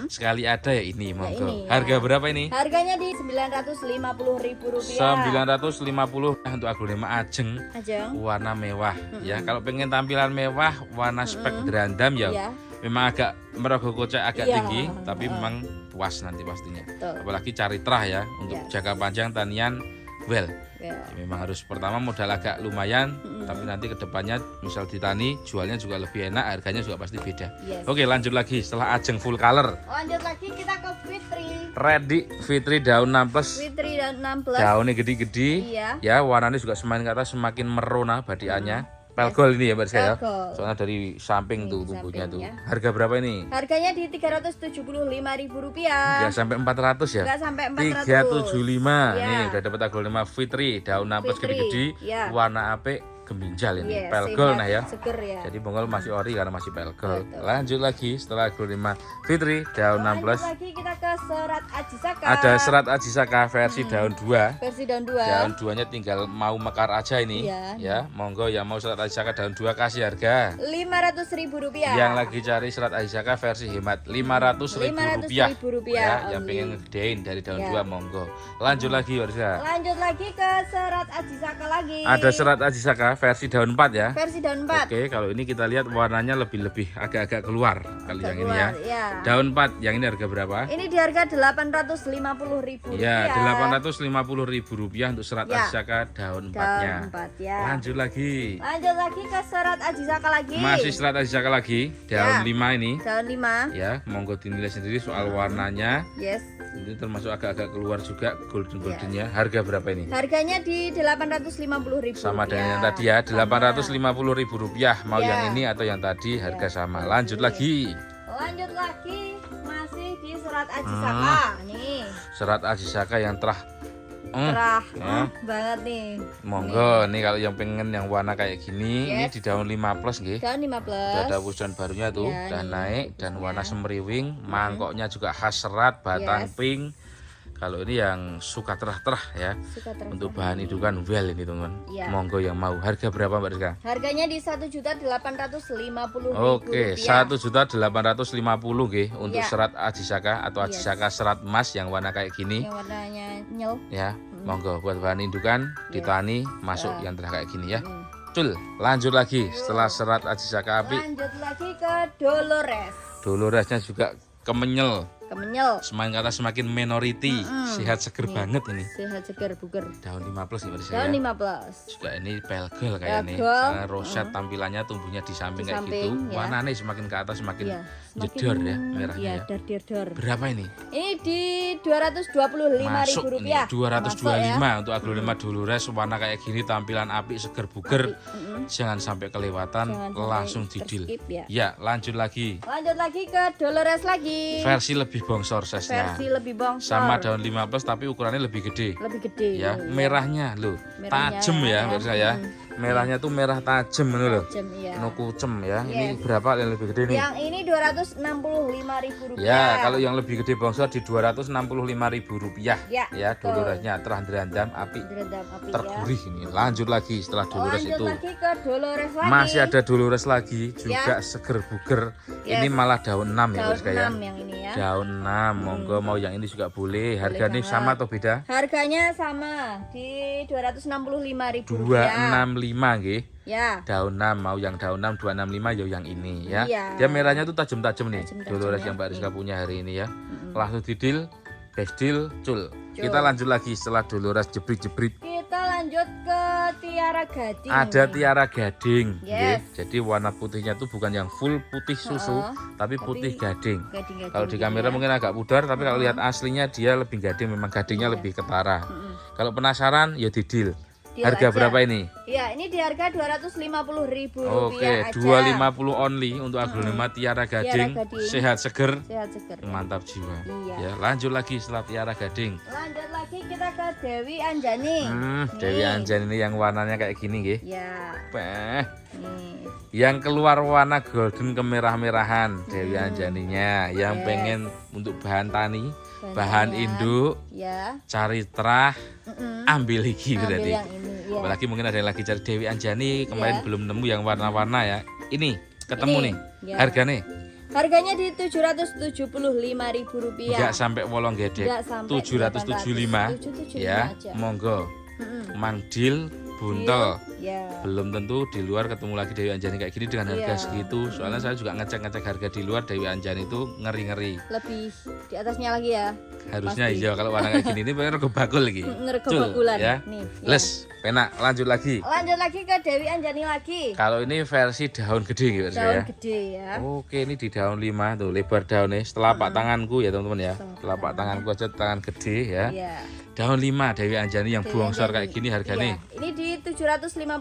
S1: Sekali ada ya ini monggo.
S3: ini, ya.
S1: Harga berapa ini?
S3: Harganya di Rp950.000.
S1: 950 untuk aglonema Ajeng
S3: Ajeng.
S1: warna mewah ya. Kalau pengen tampilan mewah, warna spek derandam ya.
S3: Iya.
S1: Memang agak merogoh kocek agak
S3: Iya.
S1: tinggi, tapi memang puas nanti pastinya.
S3: Betul.
S1: Apalagi cari terah ya untuk
S3: Yes.
S1: jangka panjang tanian well.
S3: Ya.
S1: Ya, memang harus pertama modal agak lumayan, tapi nanti kedepannya misal ditani jualnya juga lebih enak, harganya juga pasti beda.
S3: Yes.
S1: Oke, lanjut lagi setelah Ajeng full color.
S3: Lanjut lagi kita ke Fitri.
S1: Ready Fitri daun 6 plus.
S3: Fitri dan 6 plus.
S1: Daunnya gede-gede.
S3: Iya.
S1: Ya, warnanya juga semakin ke atas semakin merona badiannya. Pelgol ini ya Mbak Rizka ya.
S3: Pelgol.
S1: Soalnya dari samping
S3: Ini
S1: tuh
S3: di
S1: tumbuhnya tuh.
S3: samping ya.
S1: Harga berapa ini?
S3: Harganya di Rp375.000.
S1: Enggak sampai 400 ya?
S3: Enggak sampai 400.
S1: 375.
S3: Ya.
S1: Nih udah dapat aglonema Fitri daun 6 plus
S3: Fitri,
S1: gede-gede.
S3: ya.
S1: Warna apik geminjal ini.
S3: Yes,
S1: Pelgol
S3: sehat,
S1: nah ya.
S3: Seger ya.
S1: Jadi bonggol masih ori karena masih pelgol.
S3: Betul.
S1: Lanjut lagi setelah aglonema Fitri daun 6
S3: Lanjut
S1: plus.
S3: lagi kita ke serat Ajisaka.
S1: Ada serat Ajisaka versi daun 2.
S3: Versi daun 2.
S1: Daun 2-nya tinggal mau mekar aja ini.
S3: Iya.
S1: Ya, monggo yang mau serat Ajisaka daun 2 kasih harga.
S3: Rp500.000.
S1: Yang lagi cari serat Ajisaka versi hemat Rp500.000
S3: Rp500.000
S1: ya, yang
S3: only.
S1: pengen ngedein dari daun
S3: Ya.
S1: 2 monggo. Lanjut lagi Warga.
S3: Lanjut lagi ke serat Ajisaka lagi.
S1: Ada serat Ajisaka versi daun 4 ya.
S3: versi daun 4.
S1: Oke, kalau ini kita lihat warnanya lebih agak-agak keluar kali yang ini ya.
S3: Ya.
S1: Daun 4 yang ini harga berapa?
S3: Ini di harga Rp850.000.
S1: Ya, Rp850.000 untuk serat
S3: Ya.
S1: Ajisaka daun 4-nya.
S3: Daun 4 ya.
S1: Lanjut lagi.
S3: Lanjut lagi ke serat Ajisaka lagi.
S1: Masih serat Ajisaka lagi, daun
S3: Ya.
S1: 5 ini.
S3: Daun 5.
S1: Ya, monggo dinilai sendiri soal warnanya.
S3: Yes.
S1: Ini termasuk agak-agak keluar juga
S3: Ya.
S1: golden-goldennya. Harga berapa ini?
S3: Harganya di Rp850.000.
S1: Sama dengan yang tadi ya, Rp850.000. Mau
S3: Ya.
S1: yang ini atau yang tadi harga sama. Lanjut lagi.
S3: Lanjut lagi masih di serat Ajisaka. Nih,
S1: Serat Ajisaka yang terah.
S3: cerah
S1: Ya.
S3: banget nih.
S1: Monggo nih kalau yang pengen yang warna kayak gini, ini
S3: Yes.
S1: di daun 5 plus nggih.
S3: Daun 5 plus.
S1: Udah ada wusudan barunya tuh,
S3: Ya,
S1: udah
S3: nih,
S1: naik dan
S3: wusudannya.
S1: warna semeriwing, mangkoknya juga khas serat, batang
S3: Yes.
S1: pink. Kalau ini yang suka terah-terah ya,
S3: Suka terasa.
S1: untuk bahan hidupan well ini teman-teman.
S3: Iya.
S1: Monggo yang mau. Harga berapa Mbak Rizka?
S3: Harganya di Rp1.850.000.
S1: Oke, 1.850.000 nggih untuk
S3: Iya.
S1: serat Ajisaka atau
S3: Yes.
S1: Ajisaka serat emas yang warna kayak gini
S3: Yang warnanya nyel.
S1: ya. Monggo buat bahan indukan ditani masuk
S3: Ya.
S1: yang terah kayak gini ya.
S3: Hmm.
S1: Cul, lanjut lagi setelah serat Ajisaka api.
S3: Lanjut lagi ke Dolores.
S1: Doloresnya juga kemenyel.
S3: kemenyel.
S1: Semakin ke atas semakin minority. Sehat seger banget ini.
S3: Sehat segar buger.
S1: Daun 15 ya berarti
S3: Daun
S1: saya.
S3: 15.
S1: Juga ini pelgel kayak nih.
S3: Pelgel.
S1: Karena roset tampilannya tumbuhnya di samping
S3: Di
S1: kayak gitu.
S3: samping, ya.
S1: Warnanya semakin ke atas semakin
S3: Iya,
S1: jedor ya merahnya
S3: Iya,
S1: ya.
S3: dar.
S1: Berapa ini?
S3: Ini di 225.000
S1: Masuk ini
S3: rupiah.
S1: 225
S3: Masuk ya.
S1: untuk aglonema Dolores warna kayak gini tampilan apik seger buger. Jangan sampai kelewatan,
S3: Jangan sampai
S1: langsung didil.
S3: terskip ya.
S1: Ya, lanjut lagi.
S3: Lanjut lagi ke Dolores lagi.
S1: Versi lebih bongsor size-nya.
S3: Versi lebih bongsor.
S1: Sama daun 15 tapi ukurannya lebih gede.
S3: Lebih gede.
S1: Ya, merahnya loh.
S3: Merahnya
S1: Tajem ya,
S3: ya.
S1: menurut saya. Merahnya tuh merah tajem ini loh.
S3: Jam iya.
S1: No kucem ya. Ini
S3: Yes.
S1: berapa yang lebih gede nih?
S3: Yang ini 265.000 rupiah.
S1: Ya, kalau yang lebih gede bongsor di 265.000 rupiah.
S3: Ya, betul.
S1: Doloresnya terandam api.
S3: Direndam api ya.
S1: Tergurih ini. Lanjut lagi setelah Dolores
S3: Lanjut
S1: itu.
S3: lagi ke Dolores lagi.
S1: Masih ada Dolores lagi juga seger buger.
S3: Yes.
S1: Ini malah daun 6 ya
S3: daun
S1: guys ya.
S3: 6 yang ini ya.
S1: Daun 6, monggo mau yang ini juga boleh. Harganya
S3: banget.
S1: sama atau beda?
S3: Harganya sama di 265.000 rupiah.
S1: 265 nggih.
S3: Ya.
S1: Daun 6 mau yang daun 6 265 ya yang ini ya.
S3: Iya.
S1: Dia merahnya tuh tajam-tajam nih.
S3: Tajam-tajam
S1: Dolores
S3: ya.
S1: yang Mbak Rizka punya hari ini ya. Langsung didil, besdil, cul.
S3: Cul.
S1: Kita lanjut lagi setelah Dolores jebrit-jebrit.
S3: Kita lanjut ke Tiara Gading.
S1: Ada Tiara Gading,
S3: Yes.
S1: nggih. Jadi warna putihnya tuh bukan yang full putih susu, tapi putih gading.
S3: Gading-gading
S1: Kalau di
S3: gitu
S1: kamera
S3: ya.
S1: mungkin agak pudar, tapi kalau lihat aslinya dia lebih gading, memang gadingnya lebih ketara. Kalau penasaran ya didil.
S3: Deal
S1: Harga
S3: aja.
S1: berapa ini?
S3: Ya, ini di harga 250.000
S1: Oke,
S3: rupiah aja.
S1: 250 only untuk aglonema Tiara Gading.
S3: Gading.
S1: Sehat seger,
S3: Sehat seger.
S1: mantap jiwa.
S3: Iya.
S1: Ya, lanjut lagi setelah Tiara Gading.
S3: Lanjut lagi kita ke Dewi Anjani.
S1: Dewi
S3: Nih.
S1: Anjani ini yang warnanya kayak gini nggih.
S3: Ya,
S1: Peh.
S3: nih.
S1: Yang keluar warna golden kemerah-merahan Dewi Anjaninya. Yang
S3: Yes.
S1: pengen untuk bahan tani,
S3: Bahan
S1: bahan
S3: tanian.
S1: induk,
S3: Ya.
S1: cari terah, ambil lagi
S3: Ambil
S1: berarti.
S3: yang ini ya.
S1: Apalagi mungkin ada yang lagi cari Dewi Anjani kemarin
S3: Iya.
S1: belum nemu yang warna-warna ya. Ini ketemu
S3: Ini,
S1: nih.
S3: ya.
S1: Harganya
S3: Harganya di 775.000 rupiah.
S1: enggak sampai wolong gedek.
S3: Nggak sampai
S1: 775
S3: 775
S1: ya.
S3: aja.
S1: Monggo.
S3: Mm-mm.
S1: Mangdil buntel.
S3: Ya.
S1: Belum tentu di luar ketemu lagi Dewi Anjani kayak gini dengan harga
S3: Iya.
S1: segitu. Soalnya saya juga ngecek-ngecek harga di luar Dewi Anjani itu ngeri-ngeri.
S3: Lebih di atasnya lagi ya.
S1: Harusnya
S3: Pasti.
S1: iya kalau warna kayak gini ini pengen rego bakul lagi.
S3: Ngerego
S1: Cul,
S3: bakulan.
S1: ya.
S3: Nih. ya.
S1: Les, penak lanjut lagi.
S3: Lanjut lagi ke Dewi Anjani lagi.
S1: Kalau ini versi daun gede gitu
S3: Daun
S1: ya.
S3: gede ya.
S1: Oke, ini di daun 5 tuh, lebar daunnya setelapak tanganku ya teman-teman ya. Telapak tanganku aja tangan gede ya.
S3: Iya.
S1: Daun 5 Dewi Anjani yang
S3: Dewi
S1: bongsor
S3: Anjani.
S1: kayak gini harganya.
S3: Iya. Ini di 750.000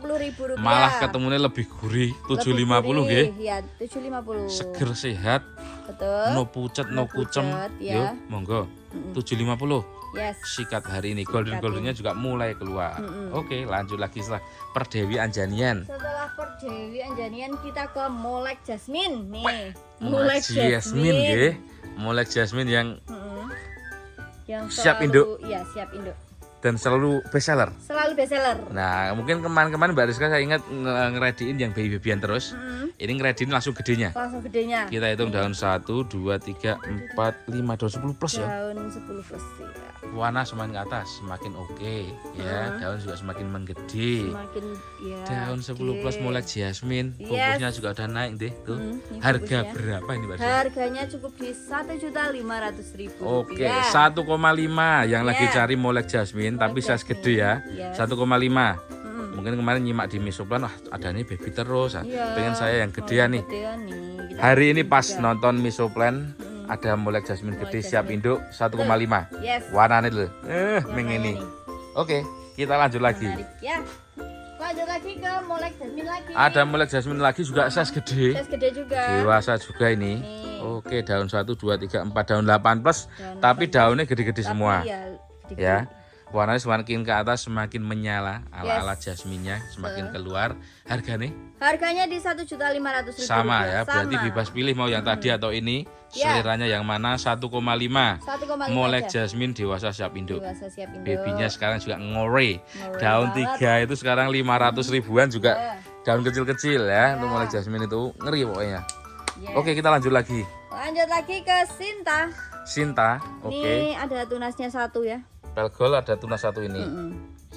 S3: rupiah.
S1: Malah ketemunya lebih gurih, 750 nggih.
S3: Iya, 750.
S1: Seger sehat,
S3: Betul.
S1: no pucet, no kucem.
S3: pucet, ya.
S1: Yuk, monggo. 750.
S3: Yes.
S1: Sikat hari ini golden-goldennya juga mulai keluar. Oke, lanjut lagi setelah Perdewi Anjanian.
S3: Setelah per Dewi Anjanian kita ke Molek Jasmine nih.
S1: Molek Jasmine nggih. Molek Jasmine yang
S3: Mm-mm. Yang
S1: Siap
S3: selalu-
S1: induk.
S3: Iya, siap induk.
S1: dan selalu best seller.
S3: Selalu best seller.
S1: Nah, mungkin kemarin-kemarin Mbak Rizka saya ingat ngerediin yang baby-babyan terus. Ini ngerediin langsung gedenya.
S3: Langsung gedenya.
S1: Kita hitung daun 1, 2, 3, 4, 5, daun 10 plus ya.
S3: Daun 10 plus ya.
S1: Warna semakin ke atas semakin oke ya. Daun juga semakin menggede.
S3: Semakin ya.
S1: Daun 10 plus
S3: gede.
S1: Molek Jasmine.
S3: Yes.
S1: Fokusnya juga udah naik deh tuh.
S3: ini
S1: Harga
S3: fokusnya.
S1: berapa ini Mbak Rizka?
S3: Harganya cukup di 1.500.000
S1: Oke,
S3: rupiah.
S1: 1,5 yang lagi
S3: Ya.
S1: cari Molek Jasmine tapi size
S3: Jasmine.
S1: gede ya.
S3: Yes.
S1: 1,5. Mungkin kemarin nyimak di Misoplan, wah adanya baby terus.
S3: Iya.
S1: Pengen saya yang gedean nih.
S3: Gedean nih. Kita
S1: Hari ini pas
S3: juga.
S1: nonton Misoplan ada Molek Jasmine gede
S3: Molek
S1: siap
S3: Jasmine.
S1: induk 1,5.
S3: Yes.
S1: Warnanya dulu.
S3: Warnanya
S1: mengini.
S3: nih.
S1: Oke, kita lanjut lagi.
S3: Menarik. Ya. Lanjut lagi ke Molek Jasmine lagi.
S1: Ada Molek Jasmine lagi juga size gede.
S3: Size gede juga.
S1: Dewasa juga ini.
S3: Nih.
S1: Oke, daun 1, 2, 3, 4, daun 8 plus.
S3: Daun
S1: Tapi daunnya gede-gede
S3: Tapi
S1: semua.
S3: Ya. gede-gede.
S1: Ya. Warnanya semakin ke atas semakin menyala. Ala-ala jasminnya semakin keluar. Harganya
S3: Harganya di 1.500.000
S1: sama ya.
S3: rupiah.
S1: Berarti
S3: Sama.
S1: bebas pilih mau yang tadi atau ini.
S3: Ya.
S1: Seleranya yang mana? 1,5.
S3: 1,5
S1: Molek
S3: aja.
S1: Jasmine dewasa siap induk.
S3: Dewasa siap induk.
S1: Babynya sekarang juga ngore.
S3: Ngore
S1: Daun
S3: banget.
S1: 3 itu sekarang 500 ribuan juga.
S3: Ya.
S1: Daun kecil-kecil ya. Untuk Molek Jasmine itu ngeri pokoknya.
S3: Ya.
S1: Oke, kita lanjut lagi.
S3: Lanjut lagi ke Sinta.
S1: Sinta, oke.
S3: Ini ada tunasnya satu ya.
S1: Pelgol ada tunas satu ini.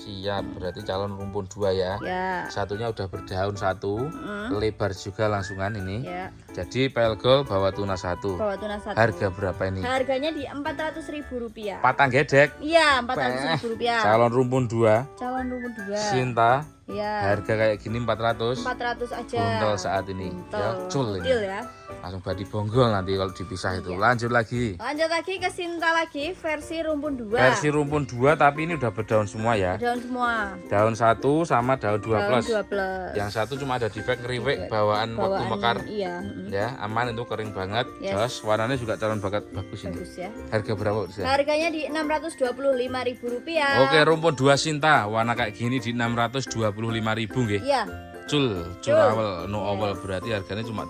S1: Siap, berarti calon rumpun 2 ya.
S3: Ya.
S1: Satunya udah berdaun 1, lebar juga langsungan ini.
S3: Ya.
S1: Jadi pelgol bawa tuna 1.
S3: Bawa tuna 1.
S1: Harga berapa ini?
S3: Harganya di Rp400.000.
S1: Patang gedek.
S3: Iya, Rp400.000.
S1: Calon rumpun 2.
S3: Calon rumpun 2.
S1: Sinta.
S3: Ya.
S1: Harga kayak gini 400.
S3: 400 aja.
S1: Buntel saat ini.
S3: Buntel.
S1: Ya, cul ini.
S3: Deal ya.
S1: Langsung badi bonggol nanti kalau dipisah itu. Lanjut lagi.
S3: Lanjut lagi ke Sinta lagi versi rumpun 2.
S1: Versi rumpun 2 tapi ini udah berdaun semua ya.
S3: Daun semua.
S1: Daun 1 sama daun 2
S3: Daun
S1: plus.
S3: 2 plus.
S1: Yang satu cuma ada defek ngeriwek bawaan waktu mekar.
S3: Iya.
S1: Ya, aman itu kering banget.
S3: Yes.
S1: Jos, warnanya juga calon bagus ini.
S3: Bagus ya.
S1: Harga berapa sih?
S3: Harganya di Rp625.000.
S1: Oke, rumpun 2 Sinta, warna kayak gini di 625.000 nggih.
S3: Iya.
S1: Cul awal, no awal berarti harganya cuma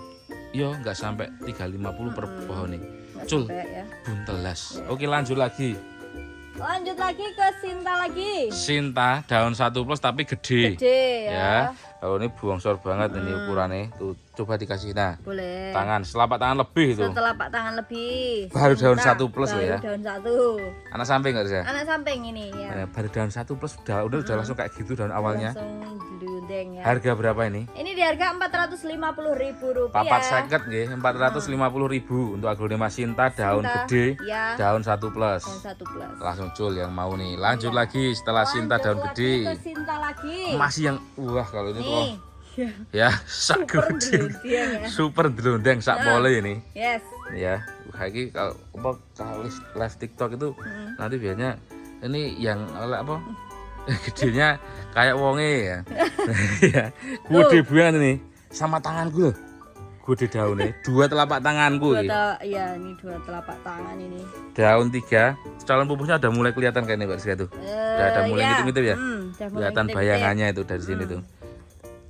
S1: nggak sampai 350 per pohon nih.
S3: Nggak
S1: Cul,
S3: sampai ya.
S1: buntelas. Oke, lanjut lagi.
S3: Lanjut lagi ke Sinta lagi.
S1: Sinta daun 1 plus tapi gede.
S3: Gede ya.
S1: Ya. Kalau ini buangsor banget ini ukurannya. Tuh, coba dikasih
S3: Boleh.
S1: tangan, selapak tangan lebih itu.
S3: Telapak tangan lebih.
S1: Baru daun
S3: Sinta,
S1: 1 plus loh
S3: baru
S1: ya.
S3: Daun 1.
S1: Anak samping nggak sih?
S3: Anak samping ini ya.
S1: Baru daun 1 plus udah langsung kayak gitu daun awalnya.
S3: Langsung gelundeng ya.
S1: Harga berapa ini?
S3: Ini di harga Rp450.000.
S1: Papat seket nggih, 450.000 untuk aglonema Sinta daun
S3: Sinta,
S1: gede,
S3: ya.
S1: daun 1 plus.
S3: Daun 1 plus.
S1: Langsung cul yang mau nih. Lanjut lagi setelah Sinta
S3: Lanjut
S1: daun
S3: lagi
S1: gede.
S3: ke Sinta lagi.
S1: Masih yang wah kalau ini tuh
S3: Nih.
S1: ya sak
S3: Super
S1: guding.
S3: gelundeng ya.
S1: Super delundeng sak pole ini.
S3: Yes.
S1: Ya, lagi kalau live TikTok itu nanti biasanya ini yang apa? Gedenya kayak wonge ya. Ya, gede banget ini. Sama tanganku loh. Gede daunnya, 2 telapak tanganku ini.
S3: Iya, ini 2 telapak tangan ini.
S1: Daun 3, calon pupusnya udah mulai kelihatan kayaknya Mbak Rizka tuh. Udah ada mulai gitu-gitu ya.
S3: udah mulai
S1: Kelihatan
S3: ngintip-ngintip.
S1: bayangannya itu dari sini tuh.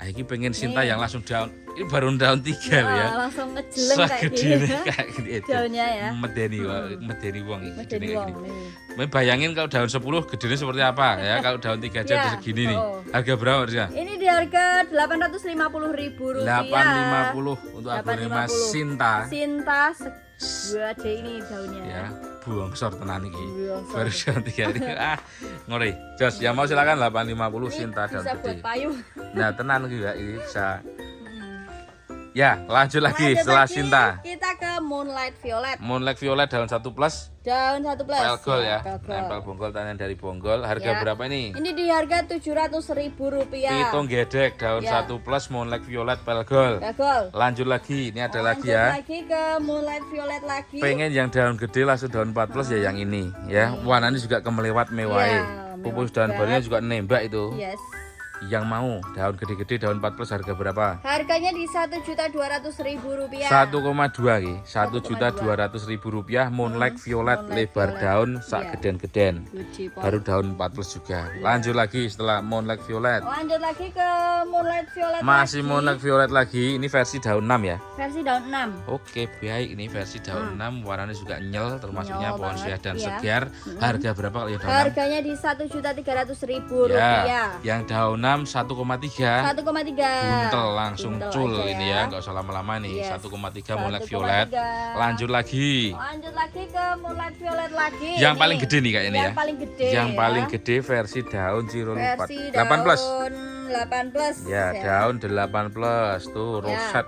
S1: Ini pengen Sinta yang langsung daun. Ini baru daun 3 loh ya.
S3: Langsung ngejeleng kayak
S1: Segede
S3: gini.
S1: ini, kayak gini aja.
S3: Daunnya ya.
S1: Medeni wong iki.
S3: Medeni
S1: Gedenya kayak
S3: wong
S1: gini.
S3: nih.
S1: Bayangin kalau daun 10 gedenya seperti apa ya. Kalau daun 3 aja
S3: Ya,
S1: udah segini nih.
S3: oh.
S1: Harga berapa Rizka?
S3: Ini di harga Rp850.000.
S1: 850 untuk aglonema
S3: 850.
S1: Sinta.
S3: Sinta 2D ini daunnya.
S1: Ya, buangsor tenan iki.
S3: Buangsor.
S1: Baru daun 3 ini. Ngeri. Jos, yang mau silakan 850
S3: Ini
S1: Sinta daun
S3: bisa buat
S1: gede.
S3: payung.
S1: Nah, tenan juga ini bisa. Ya, lanjut lagi
S3: Lanjut
S1: setelah
S3: lagi,
S1: Sinta.
S3: kita ke Moonlight Violet.
S1: Moonlight Violet daun 1 plus.
S3: Daun 1 plus.
S1: Pelgol ya.
S3: Pelgol.
S1: Nempel bonggol tangan dari bonggol. Harga
S3: Ya.
S1: berapa ini?
S3: Ini di harga Rp700.000.
S1: Pitung gedek daun
S3: Ya.
S1: 1 plus Moonlight Violet pelgol.
S3: Pelgol.
S1: Lanjut lagi, ini ada lagi
S3: Lanjut
S1: ya.
S3: lagi ke Moonlight Violet lagi.
S1: Pengen yang daun gede langsung daun 4 plus ya yang ini ya. Warnanya juga kemelewat mewah.
S3: Iya,
S1: Pupus
S3: mewah
S1: daun
S3: banget.
S1: barunya juga nembak itu.
S3: Yes.
S1: Yang mau daun gede-gede daun 4 plus harga berapa?
S3: Harganya di Rp1.200.000.
S1: 1,2 ki. 1.200.000 rupiah Moonlight Violet
S3: Moonlight
S1: lebar
S3: Violet.
S1: daun
S3: Iya.
S1: sak geden-geden.
S3: Gucci Pop.
S1: Baru daun 4 plus juga. Lanjut lagi setelah Moonlight Violet.
S3: Lanjut lagi ke Moonlight Violet
S1: Masih
S3: lagi.
S1: Moonlight Violet lagi. Ini versi daun 6 ya.
S3: Versi daun 6.
S1: Oke, baik. Ini versi daun 6. Warnanya juga nyel, termasuknya
S3: Nyel
S1: pohon
S3: banget,
S1: sehat dan
S3: iya.
S1: segar. Harga berapa kalau yang daun 6?
S3: Harganya di Rp1.300.000.
S1: Ya, yang daun 6 1,3.
S3: 1,3.
S1: Buntel langsung
S3: Buntel
S1: cul
S3: aja
S1: ini
S3: ya.
S1: ya, nggak usah lama-lama nih.
S3: Yes.
S1: 1,3 Moonlight
S3: 1,3.
S1: Violet. Lanjut lagi.
S3: Lanjut lagi ke Moonlight Violet lagi.
S1: Yang
S3: Ini.
S1: paling gede nih kayak ini
S3: Yang
S1: ya.
S3: paling gede.
S1: Yang
S3: ya.
S1: paling gede versi daun 04.
S3: Versi
S1: 8 plus.
S3: daun 8 plus.
S1: Ya, daun 8 plus tuh
S3: Ya.
S1: roset.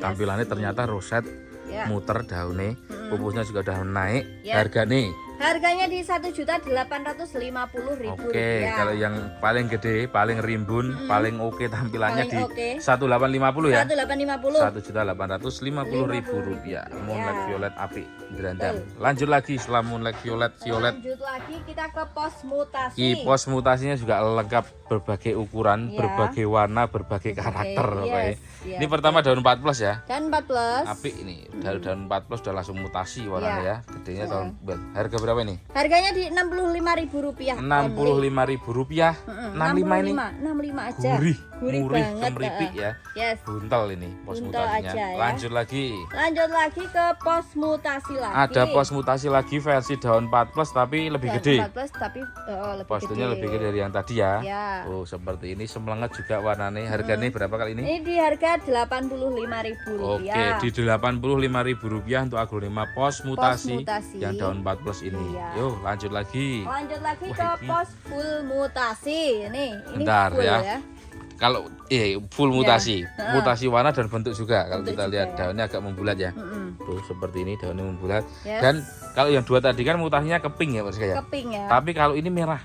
S1: Tampilannya ternyata roset.
S3: Ya.
S1: Muter daunnya. Pupusnya juga udah naik.
S3: Ya.
S1: Harga nih.
S3: Harganya di Rp1.850.000.
S1: Oke, kalau yang paling gede, paling rimbun, paling oke tampilannya
S3: Paling
S1: di
S3: oke.
S1: 1850 ya.
S3: 1.850.
S1: Rp1.850.000 Moonlight
S3: Ya.
S1: Violet api berandam. Lanjut lagi setelah Moonlight Violet
S3: Lanjut lagi kita ke pos mutasi.
S1: Pos mutasinya juga lengkap berbagai ukuran,
S3: Ya.
S1: berbagai warna, berbagai karakter
S3: yes,
S1: pokoknya.
S3: yes.
S1: Ini pertama daun 4 plus ya.
S3: Dan 4 plus.
S1: Api ini dari daun 4 plus udah langsung mutasi warnanya
S3: Ya.
S1: ya. Gedenya tahun harga berapa ini?
S3: Harganya di Rp65.000.
S1: Rp65.000. 65 ini
S3: 65 aja.
S1: gurih.
S3: Gurih
S1: murih
S3: banget,
S1: kemeripik ya.
S3: Yes.
S1: Buntel ini pos
S3: Buntel
S1: mutasinya.
S3: aja ya.
S1: Lanjut lagi.
S3: Lanjut lagi ke pos mutasi lagi.
S1: Ada pos mutasi lagi versi daun 4 plus tapi lebih
S3: Daun
S1: gede.
S3: 14 tapi lebih
S1: Posturnya
S3: gede.
S1: lebih gede dari yang tadi ya.
S3: Ya.
S1: Oh, seperti ini semelenget juga warnanya. Harganya berapa kali ini?
S3: Ini di harga Rp85.000.
S1: Oke, di Rp85.000 untuk aglonema pos mutasi,
S3: mutasi.
S1: yang daun 4 plus ini.
S3: Iya.
S1: Yuk, lanjut lagi.
S3: Lanjut lagi
S1: Wah,
S3: ke
S1: ini-
S3: pos full mutasi. Ini
S1: Bentar
S3: full
S1: ya. Kalau full mutasi,
S3: Heeh.
S1: mutasi warna dan bentuk juga. Kalau
S3: Bentuk
S1: kita
S3: juga
S1: lihat
S3: ya.
S1: daunnya agak membulat ya.
S3: Mm-mm.
S1: Tuh seperti ini daunnya membulat.
S3: Yes.
S1: Dan kalau yang dua tadi kan mutasinya ke pink ya Mas ya.
S3: Ke pink ya.
S1: Tapi kalau ini merah,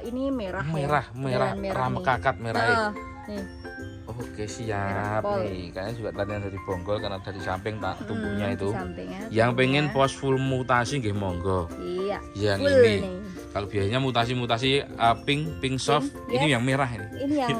S3: Ini merah.
S1: merah,
S3: ya.
S1: merah,
S3: Beneran
S1: ramek
S3: nih.
S1: kakat merah.
S3: Nah, nih.
S1: Oke, siap
S3: pol.
S1: nih. Kayaknya juga latihan dari bonggol karena dari samping tumbuhnya itu.
S3: Di sampingnya,
S1: Yang pengen
S3: tumbuhnya.
S1: pos full mutasi nggih monggo.
S3: Iya.
S1: Yang
S3: Full
S1: ini.
S3: nih.
S1: Kalau biasanya mutasi-mutasi pink soft,
S3: Yes.
S1: ini yang merah ini.
S3: Ini yang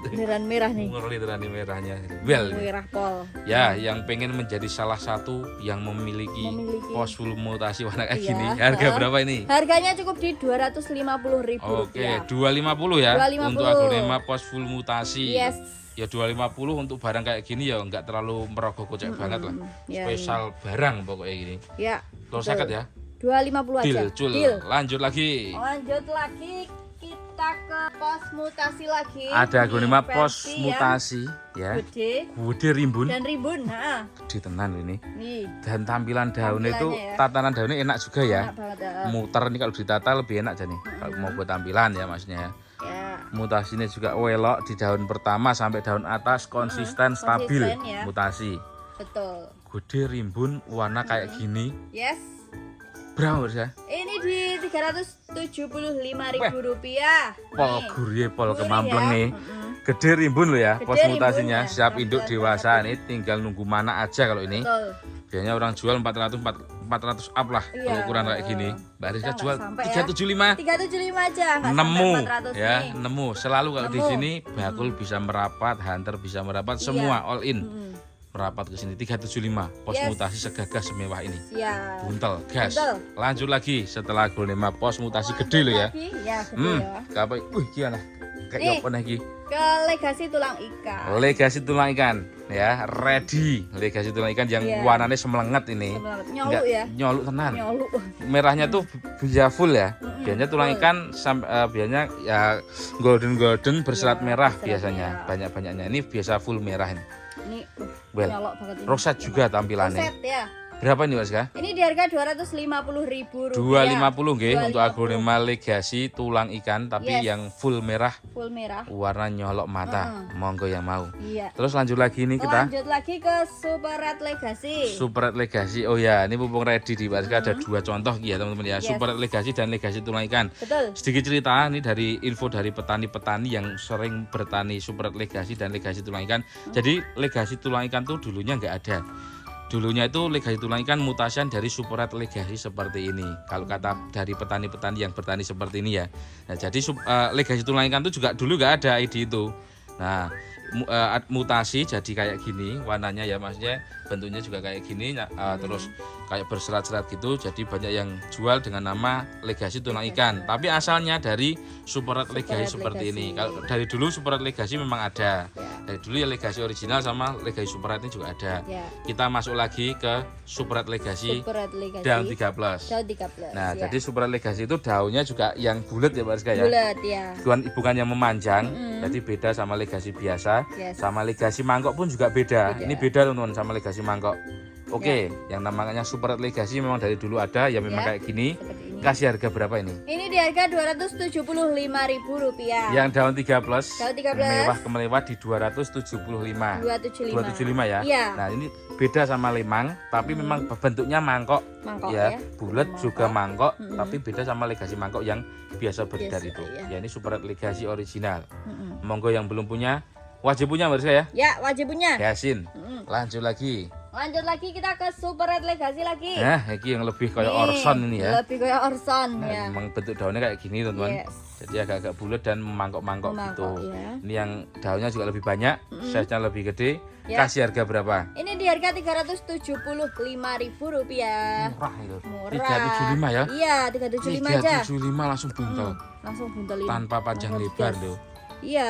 S3: beneran merah nih.
S1: Ngurli terani merahnya. Well,
S3: Merah pol.
S1: ya yang pengen menjadi salah satu yang memiliki
S3: Memiliki.
S1: pos full mutasi warna kayak
S3: Iya.
S1: gini. Harga berapa ini?
S3: Harganya cukup di Rp250.000.
S1: Oke, 250 ya
S3: 250.
S1: untuk aglonema pos full mutasi.
S3: Yes.
S1: Ya 250 untuk barang kayak gini ya nggak terlalu merogoh kocek banget lah.
S3: Ya,
S1: Spesial barang pokoknya gini.
S3: Ya.
S1: Telur
S3: betul.
S1: seket ya.
S3: 250 aja.
S1: Deal, cul.
S3: Deal.
S1: Lanjut lagi.
S3: Lanjut lagi kita ke pos mutasi lagi.
S1: Ada aglonema
S3: Ini
S1: pos
S3: versi
S1: mutasi ya.
S3: yang gede
S1: Gede rimbun.
S3: dan ribun. Nah,
S1: Gede tenan ini.
S3: nih.
S1: Dan tampilan daunnya itu
S3: Tampilannya ya.
S1: tatanan daunnya enak juga ya.
S3: Enak banget ya.
S1: Muter ini kalau ditata lebih enak jadi. Kalau mau buat tampilan ya maksudnya ya.
S3: Ya.
S1: Mutasinya juga welok di daun pertama sampai daun atas konsisten stabil
S3: konsisten ya.
S1: mutasi.
S3: Betul.
S1: Gede rimbun warna kayak gini.
S3: Yes.
S1: Berapa Mas ya?
S3: Ini di Rp375.000.
S1: Pol gurih pol
S3: Gurih
S1: kemampleng
S3: ya.
S1: nih.
S3: Mm-mm.
S1: Gede rimbun loh ya
S3: Gede
S1: pos mutasinya.
S3: rimbun ya.
S1: Siap induk
S3: Betul,
S1: dewasa nih tinggal nunggu mana aja kalau ini.
S3: Betul.
S1: Biasanya orang jual 400 up lah
S3: Iya.
S1: kalau ukuran kayak gini. Mbak Rizka
S3: Kita
S1: jual
S3: nggak sampai ya.
S1: 375.
S3: 375 aja, nggak
S1: Nemu
S3: sampai 400
S1: ya,
S3: nih.
S1: nemu. Selalu kalau di
S3: Nemu.
S1: sini bakul bisa merapat, hunter bisa merapat, semua all in.
S3: Mm-mm.
S1: Merapat ke sini 375. Pos
S3: Yes.
S1: mutasi segagah semewah ini.
S3: Siap.
S1: Buntel, gas.
S3: Buntel.
S1: Lanjut lagi setelah aglonema pos mutasi gede loh ya.
S3: Lagi, ya gede ya.
S1: Apa? Gimana? Kayak
S3: Nih.
S1: apa lagi?
S3: Ke legasi tulang ikan.
S1: Legasi tulang ikan ya, ready. Legasi tulang ikan yang
S3: Iya.
S1: warnanya semelenget ini.
S3: Sebenarnya nyoluk
S1: Enggak,
S3: ya.
S1: nyoluk tenan.
S3: Nyoluk.
S1: Merahnya tuh bisa full ya. Biasanya tulang
S3: full.
S1: ikan biasanya ya golden berserat
S3: Iya,
S1: merah
S3: berserat
S1: biasanya.
S3: merah.
S1: Banyak-banyaknya ini biasa full merah ini.
S3: Ini
S1: Well,
S3: nyolok banget ini.
S1: roset juga tampilannya.
S3: Roset ya.
S1: Berapa nih Mas Ka?
S3: Ini di harga Rp250.000.
S1: 250 nggih untuk
S3: 250.
S1: aglonema legasi tulang ikan tapi
S3: Yes.
S1: yang full merah
S3: Full merah.
S1: warna nyolok mata. Monggo yang mau.
S3: Iya.
S1: Terus lanjut lagi nih kita.
S3: Lanjut lagi ke Super Red Legacy.
S1: Super Red Legacy. Oh ya, ini mumpung ready di Mas Ka ada dua contoh ya teman-teman ya.
S3: Yes.
S1: Super Red Legacy dan legasi tulang ikan.
S3: Betul.
S1: Sedikit cerita ini dari info dari petani-petani yang sering bertani Super Red Legacy dan legasi tulang ikan. Jadi legasi tulang ikan tuh dulunya nggak ada. Dulunya itu legasi tulang ikan mutasian dari Super Red Legacy seperti ini. Kalau kata dari petani-petani yang bertani seperti ini ya. Nah, jadi legasi tulang ikan itu juga dulu nggak ada ID itu. Nah, mutasi jadi kayak gini warnanya ya, maksudnya bentuknya juga kayak gini terus kayak berserat-serat gitu, jadi banyak yang jual dengan nama legasi tulang ikan, tapi asalnya dari Super Red Legacy seperti ini. Kalau dari dulu Super Red Legacy memang ada, dari dulu ya legasi original sama legasi Super Red ini juga ada.
S3: Ya.
S1: Kita masuk lagi ke Super Red Legacy
S3: Super Red Legacy.
S1: daun 3+.
S3: Daun 3+.
S1: Nah,
S3: ya.
S1: jadi Super Red Legacy itu daunnya juga yang bulat ya Pak Rizka ya.
S3: bulat ya.
S1: Bukan yang memanjang, jadi beda sama legasi biasa.
S3: Yes.
S1: Sama legasi mangkok pun juga beda. Ini beda teman-teman sama legasi mangkok. Oke, yang namanya Super Red Legacy memang dari dulu ada, ya memang
S3: Ya,
S1: kayak gini.
S3: seperti ini.
S1: Kasih harga berapa ini?
S3: Ini di harga Rp275.000.
S1: Yang daun 3+,
S3: Daun 13.
S1: mewah di 275.
S3: 275.
S1: 275 ya.
S3: Iya.
S1: Nah, ini beda sama lemang, tapi memang bentuknya mangkok.
S3: Mangkok
S1: Ya,
S3: ya.
S1: bulat
S3: Mangkok.
S1: juga mangkok, tapi beda sama legasi mangkok yang biasa beredar
S3: Biasa,
S1: itu.
S3: iya.
S1: Ya, ini Super Red Legacy original. Monggo yang belum punya, wajib punya Mbak Rizka ya.
S3: Ya, wajib punya.
S1: Yasin. Lanjut lagi.
S3: Lanjut lagi kita ke Super Red Legacy lagi.
S1: Nah, ini yang lebih kayak
S3: Nih,
S1: Orson ini ya.
S3: Lebih kayak Orson
S1: Nah,
S3: ya.
S1: memang bentuk daunnya kayak gini teman-teman.
S3: Yes.
S1: Jadi agak-agak bulat dan mangkok-mangkok gitu.
S3: Mangkok, ya.
S1: Ini yang daunnya juga lebih banyak, size-nya lebih gede.
S3: Ya.
S1: Kasih harga berapa?
S3: Ini di harga Rp375.000.
S1: Murah itu.
S3: Murah.
S1: 375 ya.
S3: Iya, 375 aja.
S1: 375 langsung buntel.
S3: Langsung buntelin.
S1: Tanpa panjang
S3: Langsung
S1: lebar
S3: gas.
S1: loh.
S3: Iya.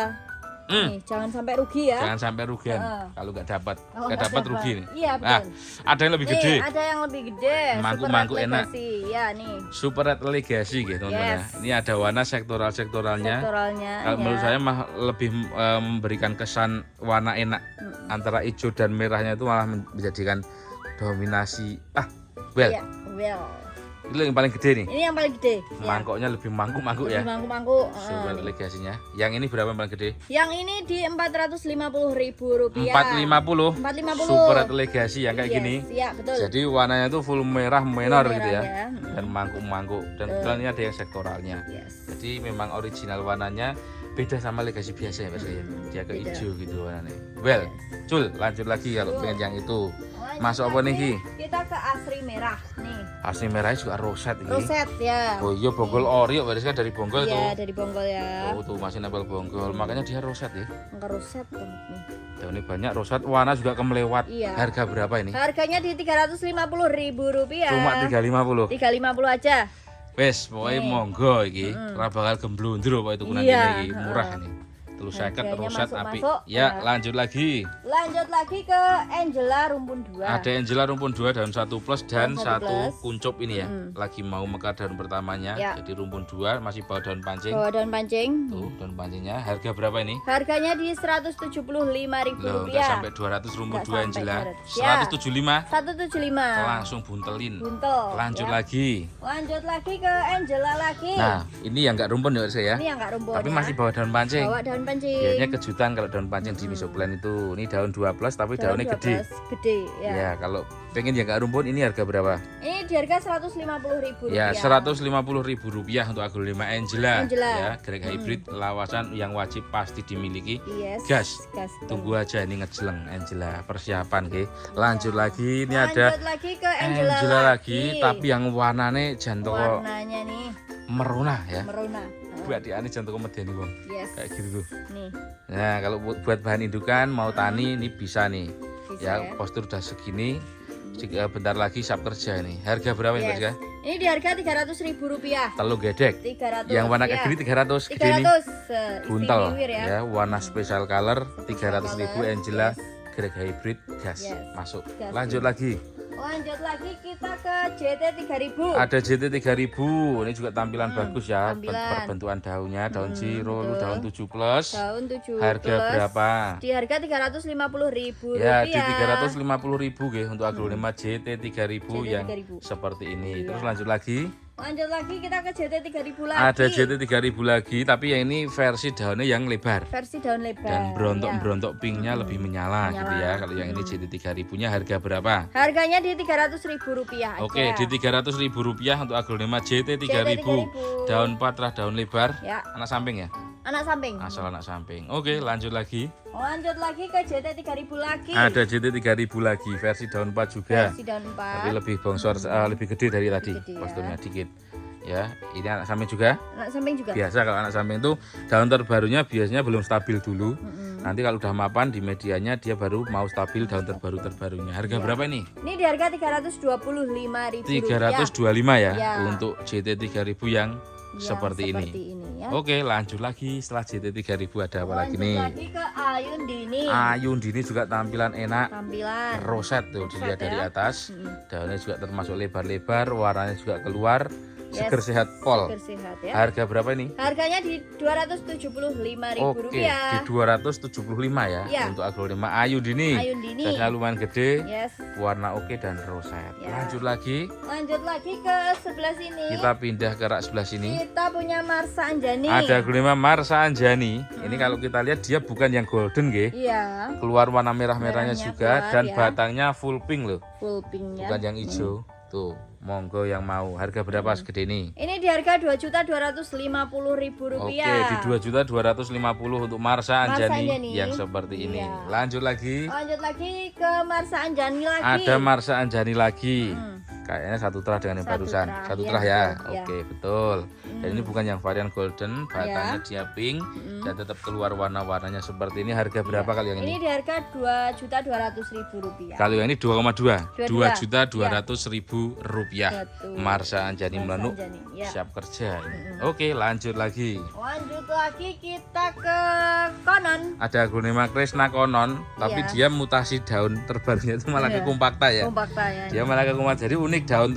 S3: Nih, jangan sampai rugi ya.
S1: Jangan sampai rugian.
S3: Heeh.
S1: Kalau nggak dapat,
S3: Kalau
S1: nggak dapat rugi nih.
S3: Iya,
S1: Nah,
S3: betul.
S1: ada yang lebih
S3: Nih,
S1: gede.
S3: ada yang lebih gede.
S1: Mangkuk-mangkuk
S3: Super Red
S1: enak.
S3: Legacy. Ya, nih.
S1: Super Red Legacy gitu teman-teman ya.
S3: Yes.
S1: Ini ada warna sektoralnya.
S3: Sektoralnya.
S1: Kalau
S3: ya.
S1: menurut saya mah lebih memberikan kesan warna enak. Antara hijau dan merahnya itu malah menjadikan dominasi. Well,
S3: Iya, well.
S1: itu yang paling gede nih.
S3: Ini yang paling gede. Ya.
S1: Mangkoknya lebih mangkuk-mangkuk ya.
S3: Mangkuk-mangkuk.
S1: Super
S3: nih.
S1: Legasinya. Yang ini berapa yang paling gede?
S3: Yang ini di Rp450.000.
S1: 450.
S3: 450.
S1: Super Red Legacy yang kayak
S3: Yes,
S1: gini.
S3: Iya, betul.
S1: Jadi warnanya itu full merah menor
S3: Full
S1: gitu
S3: merah
S1: ya. Dan mangkuk-mangkuk. Dan kebetulan ini ada yang sektoralnya.
S3: Yes.
S1: Jadi memang original warnanya beda sama Legacy biasa ya Mas ya. Dia ke
S3: beda.
S1: hijau gitu warnanya. Well, Cul, lanjut lagi kalau pengen yang itu. Masuk apa nih Ki?
S3: Kita ke asri merah nih.
S1: Asli merahnya juga roset ini.
S3: Roset ya.
S1: Oh iya bonggol ori berarti kan dari bonggol
S3: Iya,
S1: tuh.
S3: dari bonggol ya.
S1: Oh tuh masih nempel bonggol. Makanya dia roset ya.
S3: Enggak roset tuh nih.
S1: Daunnya banyak roset, warna juga kemelewat.
S3: Iya.
S1: Harga berapa ini?
S3: Harganya di Rp350.000.
S1: Cuma 350.
S3: 350 aja.
S1: Wes, pokoknya monggo iki. Ora bakal gemblundro pokoknya tukunan
S3: Iya,
S1: ini iki, murah nih. 350
S3: Harganya
S1: roset api.
S3: masuk-masuk,
S1: Ya,
S3: ya.
S1: lanjut lagi.
S3: Lanjut lagi ke Angela Rumpun 2.
S1: Ada Angela rumpun 2 daun 1 plus dan
S3: Daun 1
S1: satu
S3: plus.
S1: kuncup ini ya. Lagi mau mekar daun pertamanya.
S3: Ya.
S1: Jadi rumpun 2 masih bawa daun pancing.
S3: Bawa daun pancing.
S1: Tuh, daun pancingnya. Harga berapa ini?
S3: Harganya di Rp175.000.
S1: Loh, nggak sampai 200 rumpun
S3: Nggak
S1: 2
S3: sampai
S1: Angela.
S3: 200. Ya.
S1: 175.
S3: 175.
S1: Langsung buntelin.
S3: Buntel.
S1: Lanjut
S3: ya.
S1: lagi.
S3: Lanjut lagi ke Angela lagi.
S1: Nah, ini yang enggak rumpun ya saya.
S3: Ini yang enggak rumpun.
S1: Tapi
S3: ya.
S1: masih bawa daun pancing.
S3: Bawa daun pancing.
S1: Biasanya kejutan kalau daun pancing di misoplan itu. Ini daun 2 plus tapi
S3: Daun
S1: daunnya gede.
S3: 12, gede ya.
S1: Ya, kalau pengen yang enggak rumpun ini harga berapa?
S3: Ini di harga Rp150.000.
S1: Ya, Rp150.000 untuk aglonema Angela.
S3: Angela.
S1: Ya, grek hybrid lawasan yang wajib pasti dimiliki.
S3: Yes.
S1: Gas.
S3: Gas.
S1: Tunggu aja ini ngejeleng Angela persiapan ke. Lanjut lagi ini ada
S3: Lanjut lagi ke Angela,
S1: Angela lagi tapi yang warnanya jantung
S3: warnanya nih
S1: merona ya.
S3: merona.
S1: Buat diane jantung medeni wong.
S3: Yes.
S1: Kayak gitu tuh.
S3: Nih.
S1: Nah, kalau buat bahan indukan mau tani ini bisa nih.
S3: Bisa
S1: Ya,
S3: ya.
S1: postur udah segini. Bentar lagi siap kerja ini. Harga berapa ini, Mas?
S3: Yes. Ini di harga Rp300.000.
S1: Telur gedek.
S3: 300.
S1: Yang warna kayak
S3: ya.
S1: gini 300 gede nih.
S3: 300
S1: Buntel
S3: istimewa
S1: ya, warna special color 300.000
S3: color,
S1: Angela
S3: yes.
S1: grek hybrid gas.
S3: Yes.
S1: Masuk.
S3: Gas.
S1: Lanjut lagi.
S3: Lanjut lagi kita ke JT 3000.
S1: Ada JT 3000. Ini juga tampilan bagus ya.
S3: tampilan.
S1: Perbentukan daunnya, daun zero,
S3: betul.
S1: daun 7 plus.
S3: Daun 7
S1: Harga
S3: plus.
S1: berapa?
S3: Di harga Rp350.000.
S1: Ya, di 350.000 nggih untuk aglonema JT 3000 yang
S3: 3000.
S1: seperti ini.
S3: Iya.
S1: Terus lanjut lagi.
S3: Lanjut lagi kita ke JT 3000 lagi.
S1: Ada JT 3000 lagi, tapi yang ini versi daunnya yang lebar.
S3: Versi daun lebar.
S1: Dan
S3: ya.
S1: berontok-berontok pinknya lebih menyala, gitu ya. Kalau yang ini JT 3000-nya harga berapa?
S3: Harganya di Rp300.000 aja.
S1: Oke, di Rp300.000 untuk aglonema JT 3000. Daun patrah, daun lebar.
S3: Ya,
S1: Anak samping ya?
S3: anak samping.
S1: Asal anak samping. Oke, lanjut lagi.
S3: Lanjut lagi ke JT 3000 lagi.
S1: Ada JT 3000 lagi, versi daun 4 juga.
S3: Versi daun 4.
S1: Tapi lebih bongsor, lebih gede dari tadi.
S3: gede ya.
S1: Posturnya dikit. Ya, ini anak samping juga.
S3: Anak samping juga.
S1: Biasa kalau anak samping itu daun terbarunya biasanya belum stabil dulu. Nanti kalau udah mapan di medianya dia baru mau stabil daun terbarunya. Harga berapa ini?
S3: Ini di harga Rp325.000.
S1: 325 ya,
S3: Ya.
S1: untuk JT 3000 yang
S3: Yang
S1: seperti ini.
S3: ya.
S1: Oke, lanjut lagi setelah JT 3000 ada apa lagi
S3: Lanjut
S1: nih?
S3: lagi ke Ayun Dini.
S1: Ayun Dini juga tampilan enak.
S3: Tampilan.
S1: Roset tuh
S3: Roset
S1: dilihat dari
S3: ya.
S1: atas. Daunnya juga termasuk lebar-lebar, warnanya juga keluar.
S3: Yes.
S1: Seger sehat pol.
S3: Seger sehat ya.
S1: Harga berapa ini?
S3: Harganya di Rp275.000.
S1: Oke, di 275 ya,
S3: Ya.
S1: untuk aglonema Ayun Dini.
S3: Ayun Dini.
S1: Size-nya lumayan gede,
S3: Yes.
S1: warna oke dan roset.
S3: Ya.
S1: Lanjut lagi,
S3: Lanjut lagi ke sebelah sini.
S1: kita pindah ke rak sebelah sini.
S3: Kita punya Marsa Anjani.
S1: Ada aglonema Marsa Anjani. Ini kalau kita lihat dia bukan yang golden nggih.
S3: Iya,
S1: Keluar warna merah-merahnya
S3: Merahnya
S1: juga
S3: keluar,
S1: dan
S3: ya.
S1: batangnya full pink loh,
S3: full pink ya.
S1: bukan yang hijau. Tuh, monggo yang mau. Harga berapa segede ini?
S3: Ini di harga Rp2.250.000.
S1: Oke, di 2.250.000 untuk Marsa
S3: Marsa
S1: Anjani
S3: Anjani.
S1: yang seperti ini.
S3: Iya.
S1: Lanjut lagi.
S3: Lanjut lagi ke Marsa Anjani lagi.
S1: Ada Marsa Anjani lagi. Kayaknya satu terah dengan yang
S3: Satu
S1: barusan.
S3: terah,
S1: Satu
S3: iya,
S1: terah ya.
S3: betul, iya.
S1: Oke, betul. Dan ini bukan yang varian golden, batanya dia pink dan tetap keluar warna-warnanya seperti ini. Harga berapa kalau yang
S3: Ini
S1: ini?
S3: di harga Rp2.200.000.
S1: Kalau yang ini 2,2,
S3: 22.
S1: Rp2.200.000.
S3: Betul.
S1: Marsha Anjani
S3: Marsha
S1: Melanuk
S3: Anjani, ya.
S1: siap kerja. Oke, lanjut lagi.
S3: Lanjut lagi kita ke konon.
S1: Ada Aglonema Krishna konon, tapi
S3: Iya.
S1: dia mutasi daun terbarunya itu malah ke
S3: Iya.
S1: compacta ya.
S3: Kompakta ya.
S1: Dia malah ke compacta. Jadi unik daun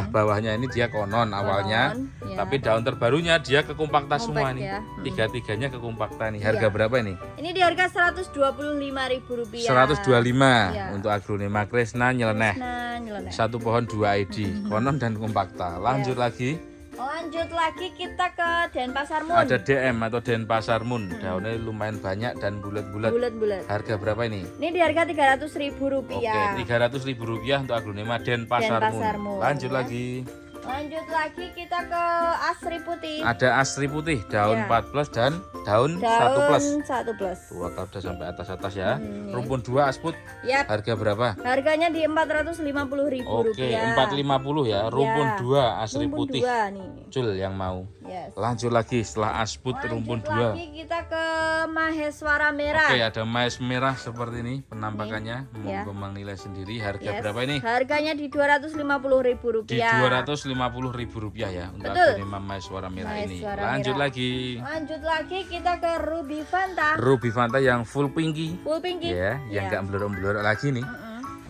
S1: bawahnya ini dia konon awalnya,
S3: ya.
S1: tapi daun terbarunya dia ke compacta semua
S3: Compact
S1: nih.
S3: ya.
S1: Tiga-tiganya ke compacta nih. Harga
S3: Iya.
S1: berapa ini?
S3: Ini di harga Rp125.000.
S1: 125
S3: Iya.
S1: untuk Aglonema Krishna nyeleneh.
S3: Nah, nyeleneh.
S1: Satu pohon 2 ID, konon dan compacta. Lanjut
S3: Iya.
S1: lagi.
S3: Lanjut lagi kita ke Denpasar Moon.
S1: Ada DM atau Denpasar Moon. Daunnya lumayan banyak dan bulat-bulat.
S3: Bulat-bulat.
S1: Harga berapa ini?
S3: Ini di harga Rp300.000.
S1: Oke, Rp300.000 untuk Aglonema Denpasar
S3: Denpasar
S1: Moon.
S3: Moon,
S1: Lanjut
S3: ya.
S1: lagi.
S3: Lanjut lagi kita ke Asri Putih.
S1: Ada Asri Putih, daun
S3: Ya.
S1: 4+ dan daun 1+.
S3: Daun 1+.
S1: Dua kalau udah sampai atas-atas ya.
S3: Iya.
S1: Rumpun 2 Asput.
S3: Yap.
S1: Harga berapa?
S3: Harganya di Rp450.000.
S1: Oke, 450 ya. Rumpun 2 Asri
S3: Rumpun
S1: Putih.
S3: 2 nih.
S1: Cul yang mau.
S3: Yes.
S1: Lanjut lagi setelah Asput rumpun
S3: Lanjut
S1: 2.
S3: lagi kita ke Maheswara Merah.
S1: Oke, ada mais merah seperti ini penampakannya.
S3: Ya.
S1: Monggo menilai sendiri. Harga
S3: Yes.
S1: berapa ini?
S3: Harganya di Rp250.000.
S1: Di Rp250.000 ya untuk
S3: Betul.
S1: Aglonema Maheswara merah ini.
S3: Maheswara
S1: Lanjut
S3: merah.
S1: lagi.
S3: Lanjut lagi kita ke Ruby Fanta.
S1: Ruby Fanta yang full pinky.
S3: Full pinky.
S1: Ya, yang
S3: Ya.
S1: enggak blurok-blurok lagi nih.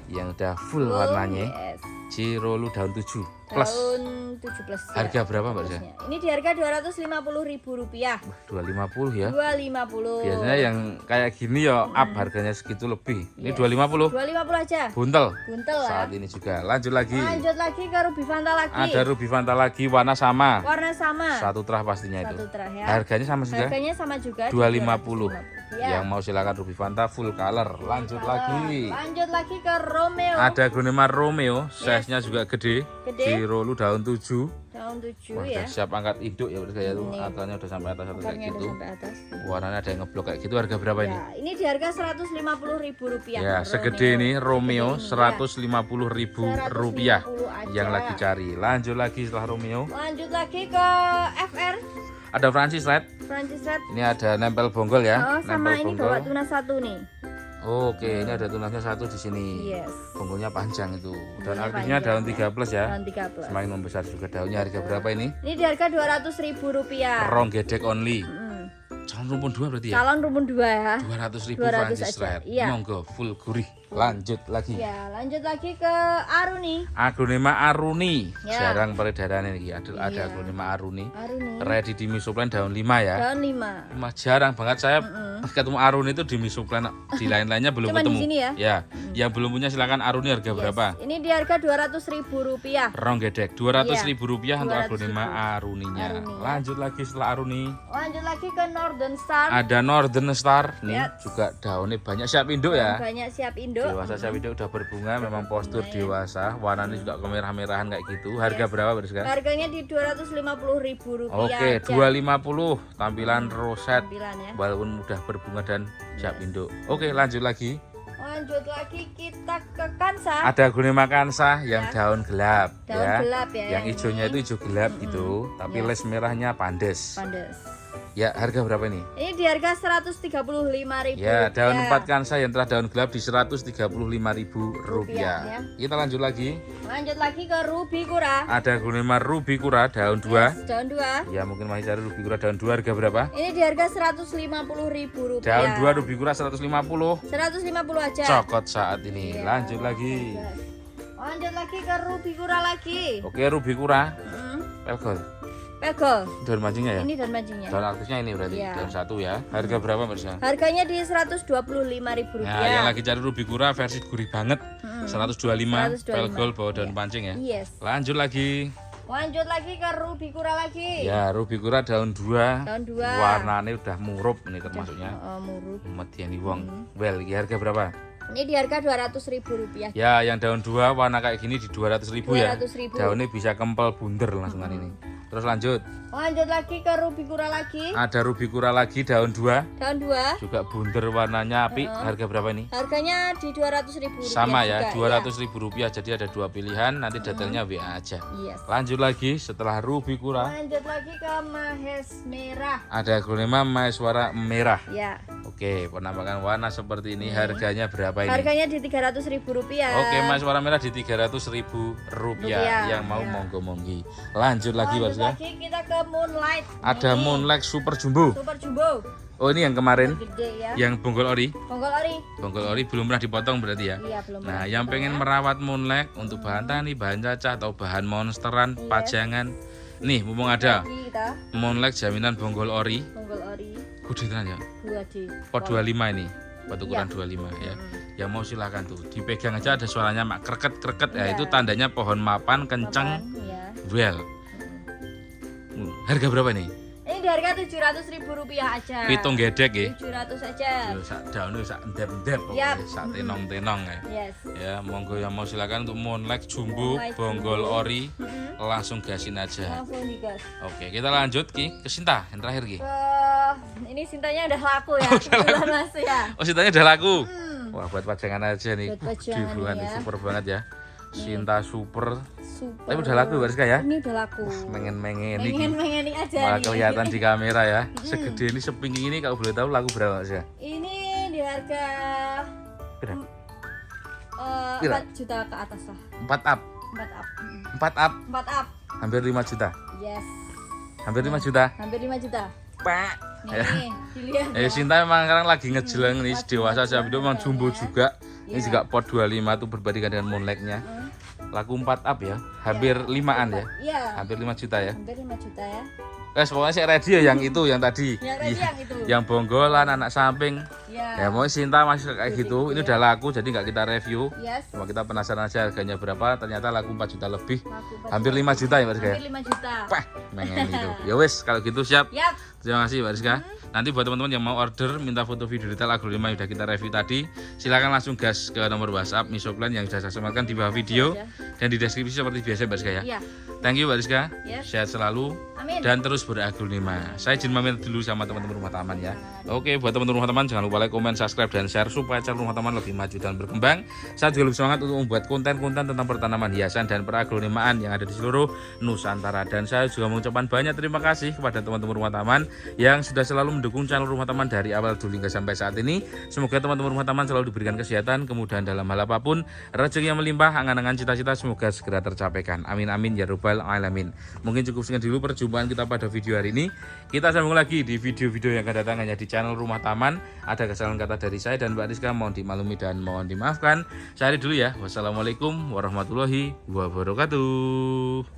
S1: Yang udah full
S3: Full,
S1: warnanya.
S3: yes.
S1: Cirolu daun 7 plus.
S3: Daun 7+.
S1: Harga berapa Mbak Zia?
S3: Plusnya. Ini di harga Rp250.000.
S1: 250 ya.
S3: 250.
S1: Biasanya yang kayak gini ya up harganya segitu lebih. Ini 250.
S3: 250 aja.
S1: Buntel.
S3: Buntel lah.
S1: Saat ini juga. Lanjut lagi.
S3: Lanjut lagi ke Ruby Fanta lagi.
S1: Ada Ruby Fanta lagi warna sama.
S3: Warna sama.
S1: Satu terah pastinya itu.
S3: Satu terah ya.
S1: Harganya sama juga.
S3: Harganya sama juga. di
S1: 250.
S3: 250. Ya.
S1: Yang mau silakan Ruby Fanta full color. Lanjut lagi.
S3: Lanjut lagi ke Romeo.
S1: Ada Aglonema Romeo, size-nya juga gede.
S3: Gede.
S1: Cirolu daun 7.
S3: Daun 7
S1: Wah,
S3: ya.
S1: udah siap angkat induk ya kayak tuh.
S3: Ini.
S1: Akarnya udah sampai atas kayak
S3: Akarnya udah
S1: gitu.
S3: sampai atas.
S1: Warnanya ada yang ngeblok kayak gitu. Harga berapa ini?
S3: Ya, ini di harga Rp150.000.
S1: Ya, segede ini Romeo
S3: Segede ini, ya.
S1: Rp150.000
S3: aja.
S1: yang lagi cari. Lanjut lagi setelah Romeo.
S3: Lanjut lagi ke FR
S1: Ada Francis Red.
S3: Francis Red.
S1: Ini ada nempel bonggol ya.
S3: Oh, sama
S1: Nempel
S3: ini bawa tuna satu nih.
S1: Oke, ini ada tunasnya satu di sini.
S3: Yes.
S1: Bonggolnya panjang itu. Dan
S3: Bonggolnya
S1: aktifnya daun
S3: panjang,
S1: 3+ ya.
S3: Daun 3+.
S1: Semakin membesar juga daunnya. Harga berapa ini?
S3: Ini di harga Rp200.000.
S1: Rong gedek only.
S3: Hmm.
S1: Calon rumpun 2 berarti ya?
S3: Calon rumpun 2 ya.
S1: 200.000
S3: 200
S1: Francis
S3: aja,
S1: Red.
S3: iya.
S1: Monggo full gurih. Lanjut lagi.
S3: Ya, lanjut lagi ke Aruni.
S1: Aglonema Aruni.
S3: Ya.
S1: Jarang peredaran ini. Ada
S3: Iya.
S1: Aglonema Aruni.
S3: Aruni.
S1: Ready di misoplan daun 5 ya.
S3: Daun 5.
S1: Mas jarang banget saya ketemu Aruni itu di misoplan. Di lain-lainnya belum
S3: Cuma di
S1: ketemu.
S3: sini ya?
S1: Yang belum punya silakan Aruni harga berapa?
S3: Ini di harga Rp200.000.
S1: Rong gedek Rp200.000 untuk
S3: 200.000.
S1: Aglonema Aruninya.
S3: Aruni, ya.
S1: Lanjut lagi setelah Aruni.
S3: Lanjut lagi ke Northern Star.
S1: Ada Northern Star nih
S3: Ya.
S1: juga daunnya banyak siap induk ya.
S3: Banyak siap induk.
S1: Dewasa siap induk udah berbunga memang postur dewasa, warnanya juga kemerah-merahan kayak gitu. Harga berapa Berska?
S3: Harganya di Rp250.000.
S1: Oke,
S3: aja.
S1: 250 tampilan roset
S3: Tampilan ya.
S1: walaupun udah berbunga dan siap induk. Oke, lanjut lagi.
S3: Lanjut lagi kita ke Kansa.
S1: Ada Aglonema Kansa yang daun gelap
S3: Daun
S1: ya.
S3: gelap ya,
S1: Yang
S3: yang
S1: hijaunya itu hijau gelap gitu, tapi les merahnya pandes.
S3: Pandes.
S1: Ya, harga berapa ini?
S3: Ini di harga Rp135.000.
S1: Ya, daun 4 Kansa yang telah daun gelap di Rp135.000.
S3: Ya.
S1: Kita lanjut lagi.
S3: Lanjut lagi ke Ruby Kura.
S1: Ada Aglonema Ruby Kura daun 2.
S3: Daun 2.
S1: Ya, mungkin masih cari Ruby Kura daun 2 harga berapa?
S3: Ini di harga Rp150.000.
S1: Daun 2 Ruby Kura 150.
S3: 150 aja.
S1: Cokot saat ini.
S3: Iya.
S1: Lanjut lagi.
S3: Lanjut lagi ke Ruby Kura lagi.
S1: Oke, Ruby Kura.
S3: Hmm.
S1: Pelgol.
S3: Pegel.
S1: Daun mancingnya ya?
S3: Ini daun mancingnya.
S1: Daun aktifnya ini berarti.
S3: Iya.
S1: Daun 1 ya. Harga berapa, Mbak Sya?
S3: Harganya di Rp125.000.
S1: Nah, yang lagi cari Ruby Kura versi gurih banget. 125.
S3: 125.
S1: Pelgol bawa daun pancing ya.
S3: Yes.
S1: Lanjut lagi.
S3: Lanjut lagi ke Ruby Kura lagi.
S1: Ya, Ruby Kura daun 2.
S3: Daun 2.
S1: Warnanya udah murup ini termasuknya.
S3: Muruk.
S1: Mediani wong. Well, ini harga berapa?
S3: Ini di harga Rp200.000.
S1: Ya, yang daun 2 warna kayak gini di 200.000 ya.
S3: 200.000.
S1: Daunnya bisa kempel bunder langsungan ini. Terus lanjut.
S3: Lanjut lagi ke rubikura lagi.
S1: Ada rubikura lagi daun 2.
S3: Daun 2.
S1: Juga bunder warnanya api. Harga berapa ini?
S3: Harganya di 200.000 rupiah.
S1: Sama ya,
S3: juga,
S1: 200.000 rupiah. Jadi ada 2 pilihan. Nanti detailnya WA aja.
S3: Yes.
S1: Lanjut lagi setelah rubikura.
S3: Lanjut lagi ke mahes merah.
S1: Ada aglonema maheswara merah.
S3: Ya.
S1: Oke, penampakan warna seperti ini. Harganya berapa ini?
S3: Harganya di 300.000 rupiah.
S1: Oke, maheswara merah di 300.000 rupiah. Yang mau
S3: ya.
S1: monggo-monggi. Lanjut lagi,
S3: Lanjut
S1: Bos ya.
S3: lagi kita ke moonlight.
S1: Ada
S3: Ini,
S1: Moonlight Super Jumbo.
S3: Super jumbo.
S1: Oh, ini yang kemarin.
S3: Gede ya.
S1: Yang bonggol ori.
S3: Bonggol ori.
S1: Bonggol ori belum pernah dipotong berarti ya.
S3: Iya, belum.
S1: Nah,
S3: pernah
S1: yang
S3: kita
S1: pengen
S3: ya.
S1: merawat moonlight untuk bahan tani, bahan cacah atau bahan monsteran, pajangan. Nih, mumpung ada
S3: Lagi kita
S1: moonlight jaminan bonggol ori.
S3: bonggol ori.
S1: Gede tenan ya.
S3: Dua di.
S1: Pot 25 ini. Pot ukuran
S3: Iya.
S1: 25 ya. Yang mau silakan tuh. Dipegang aja ada suaranya mak kreket-kreket ya.
S3: Iya.
S1: Itu tandanya pohon mapan kenceng.
S3: Ya.
S1: Well. Harga berapa nih?
S3: Ini di harga 700.000 rupiah aja.
S1: Pitung gedek ya.
S3: 700 aja.
S1: Yo, sak daunnya sak endep-endep
S3: Yap.
S1: pokoknya, sak tenong-tenong ya.
S3: Yes.
S1: Ya, monggo yang mau silakan untuk moonlight jumbo,
S3: Moonlight
S1: bonggol
S3: jumbo.
S1: ori, langsung gasin aja.
S3: Langsung digas.
S1: Oke, kita lanjut Ki ke Sinta yang terakhir Ki.
S3: Ini sintanya udah laku ya. Kebetulan Mas ya.
S1: Oh, Sintanya udah laku. Wah, buat pajangan aja nih.
S3: Buat pajangan
S1: Bulan
S3: ya.
S1: super banget ya. Sinta super.
S3: Super.
S1: Tapi udah laku Bariska ya.
S3: Ini udah laku.
S1: Mengen-mengen ini.
S3: Mengen-mengenin aja
S1: Malah
S3: nih.
S1: kelihatan di kamera ya. Segede ini sepinggi ini kalau boleh tahu laku berapa Mas ya?
S3: Ini di harga
S1: Berapa?
S3: 4 juta ke atas lah.
S1: 4 up.
S3: 4 up.
S1: 4 up
S3: 4 up.
S1: hampir 5 juta.
S3: Yes.
S1: Hampir 5 juta.
S3: Hampir 5 juta.
S1: Pak.
S3: Nih, dilihat. ya.
S1: Sinta memang sekarang lagi ngejeleng nih dewasa saya itu memang jumbo
S3: ya.
S1: juga. Ini
S3: Iya.
S1: juga pot 25 tuh berbandingkan dengan moonlightnya. Laku 4 up ya, hampir 5-an ya.
S3: Iya.
S1: Hampir 5 juta ya.
S3: Hampir 5 juta ya.
S1: Pokoknya saya ready ya yang itu, yang tadi.
S3: Yang tadi
S1: Iya.
S3: yang itu.
S1: Yang bonggolan, anak samping.
S3: Ya.
S1: Ya mau Sinta masih kayak gitu. Ini udah laku jadi nggak kita review.
S3: Yes.
S1: Cuma kita penasaran aja harganya berapa. Ternyata laku 4 juta lebih.
S3: Laku 4
S1: Hampir 5 juta ya Mas
S3: Hampir
S1: ya.
S3: 5 juta.
S1: Wah, mengen itu. Ya wes kalau gitu siap.
S3: Yap.
S1: Terima kasih Mbak Rizka. Nanti buat teman-teman yang mau order minta foto video detail aglonema yang sudah kita review tadi, silakan langsung gas ke nomor WhatsApp Misoplan yang sudah saya sematkan di bawah video dan di deskripsi seperti biasa Mbak Rizka ya.
S3: Iya.
S1: Thank you Mbak Rizka.
S3: Yes.
S1: Sehat selalu
S3: Amin.
S1: dan terus beraglonema. Saya izin pamit dulu sama teman-teman rumah taman ya. Oke, buat teman-teman rumah taman jangan lupa like, komen, subscribe dan share supaya channel rumah taman lebih maju dan berkembang. Saya juga lebih semangat untuk membuat konten-konten tentang pertanaman hiasan dan peraglonemaan yang ada di seluruh Nusantara. Dan saya juga mengucapkan banyak terima kasih kepada teman-teman rumah taman yang sudah selalu mendukung channel rumah taman dari awal dulu hingga sampai saat ini. Semoga teman-teman rumah taman selalu diberikan kesehatan, kemudahan dalam hal apapun, rezeki yang melimpah, angan-angan cita-cita semoga segera tercapaikan. Amin amin ya rabbal alamin. Mungkin cukup sekian dulu perjumpaan kita pada video hari ini. Kita sambung lagi di video-video yang akan datang hanya di channel Rumah Taman. Ada kesalahan kata dari saya dan Mbak Rizka, mohon dimaklumi dan mohon dimaafkan. Saya dulu ya. Wassalamualaikum warahmatullahi wabarakatuh.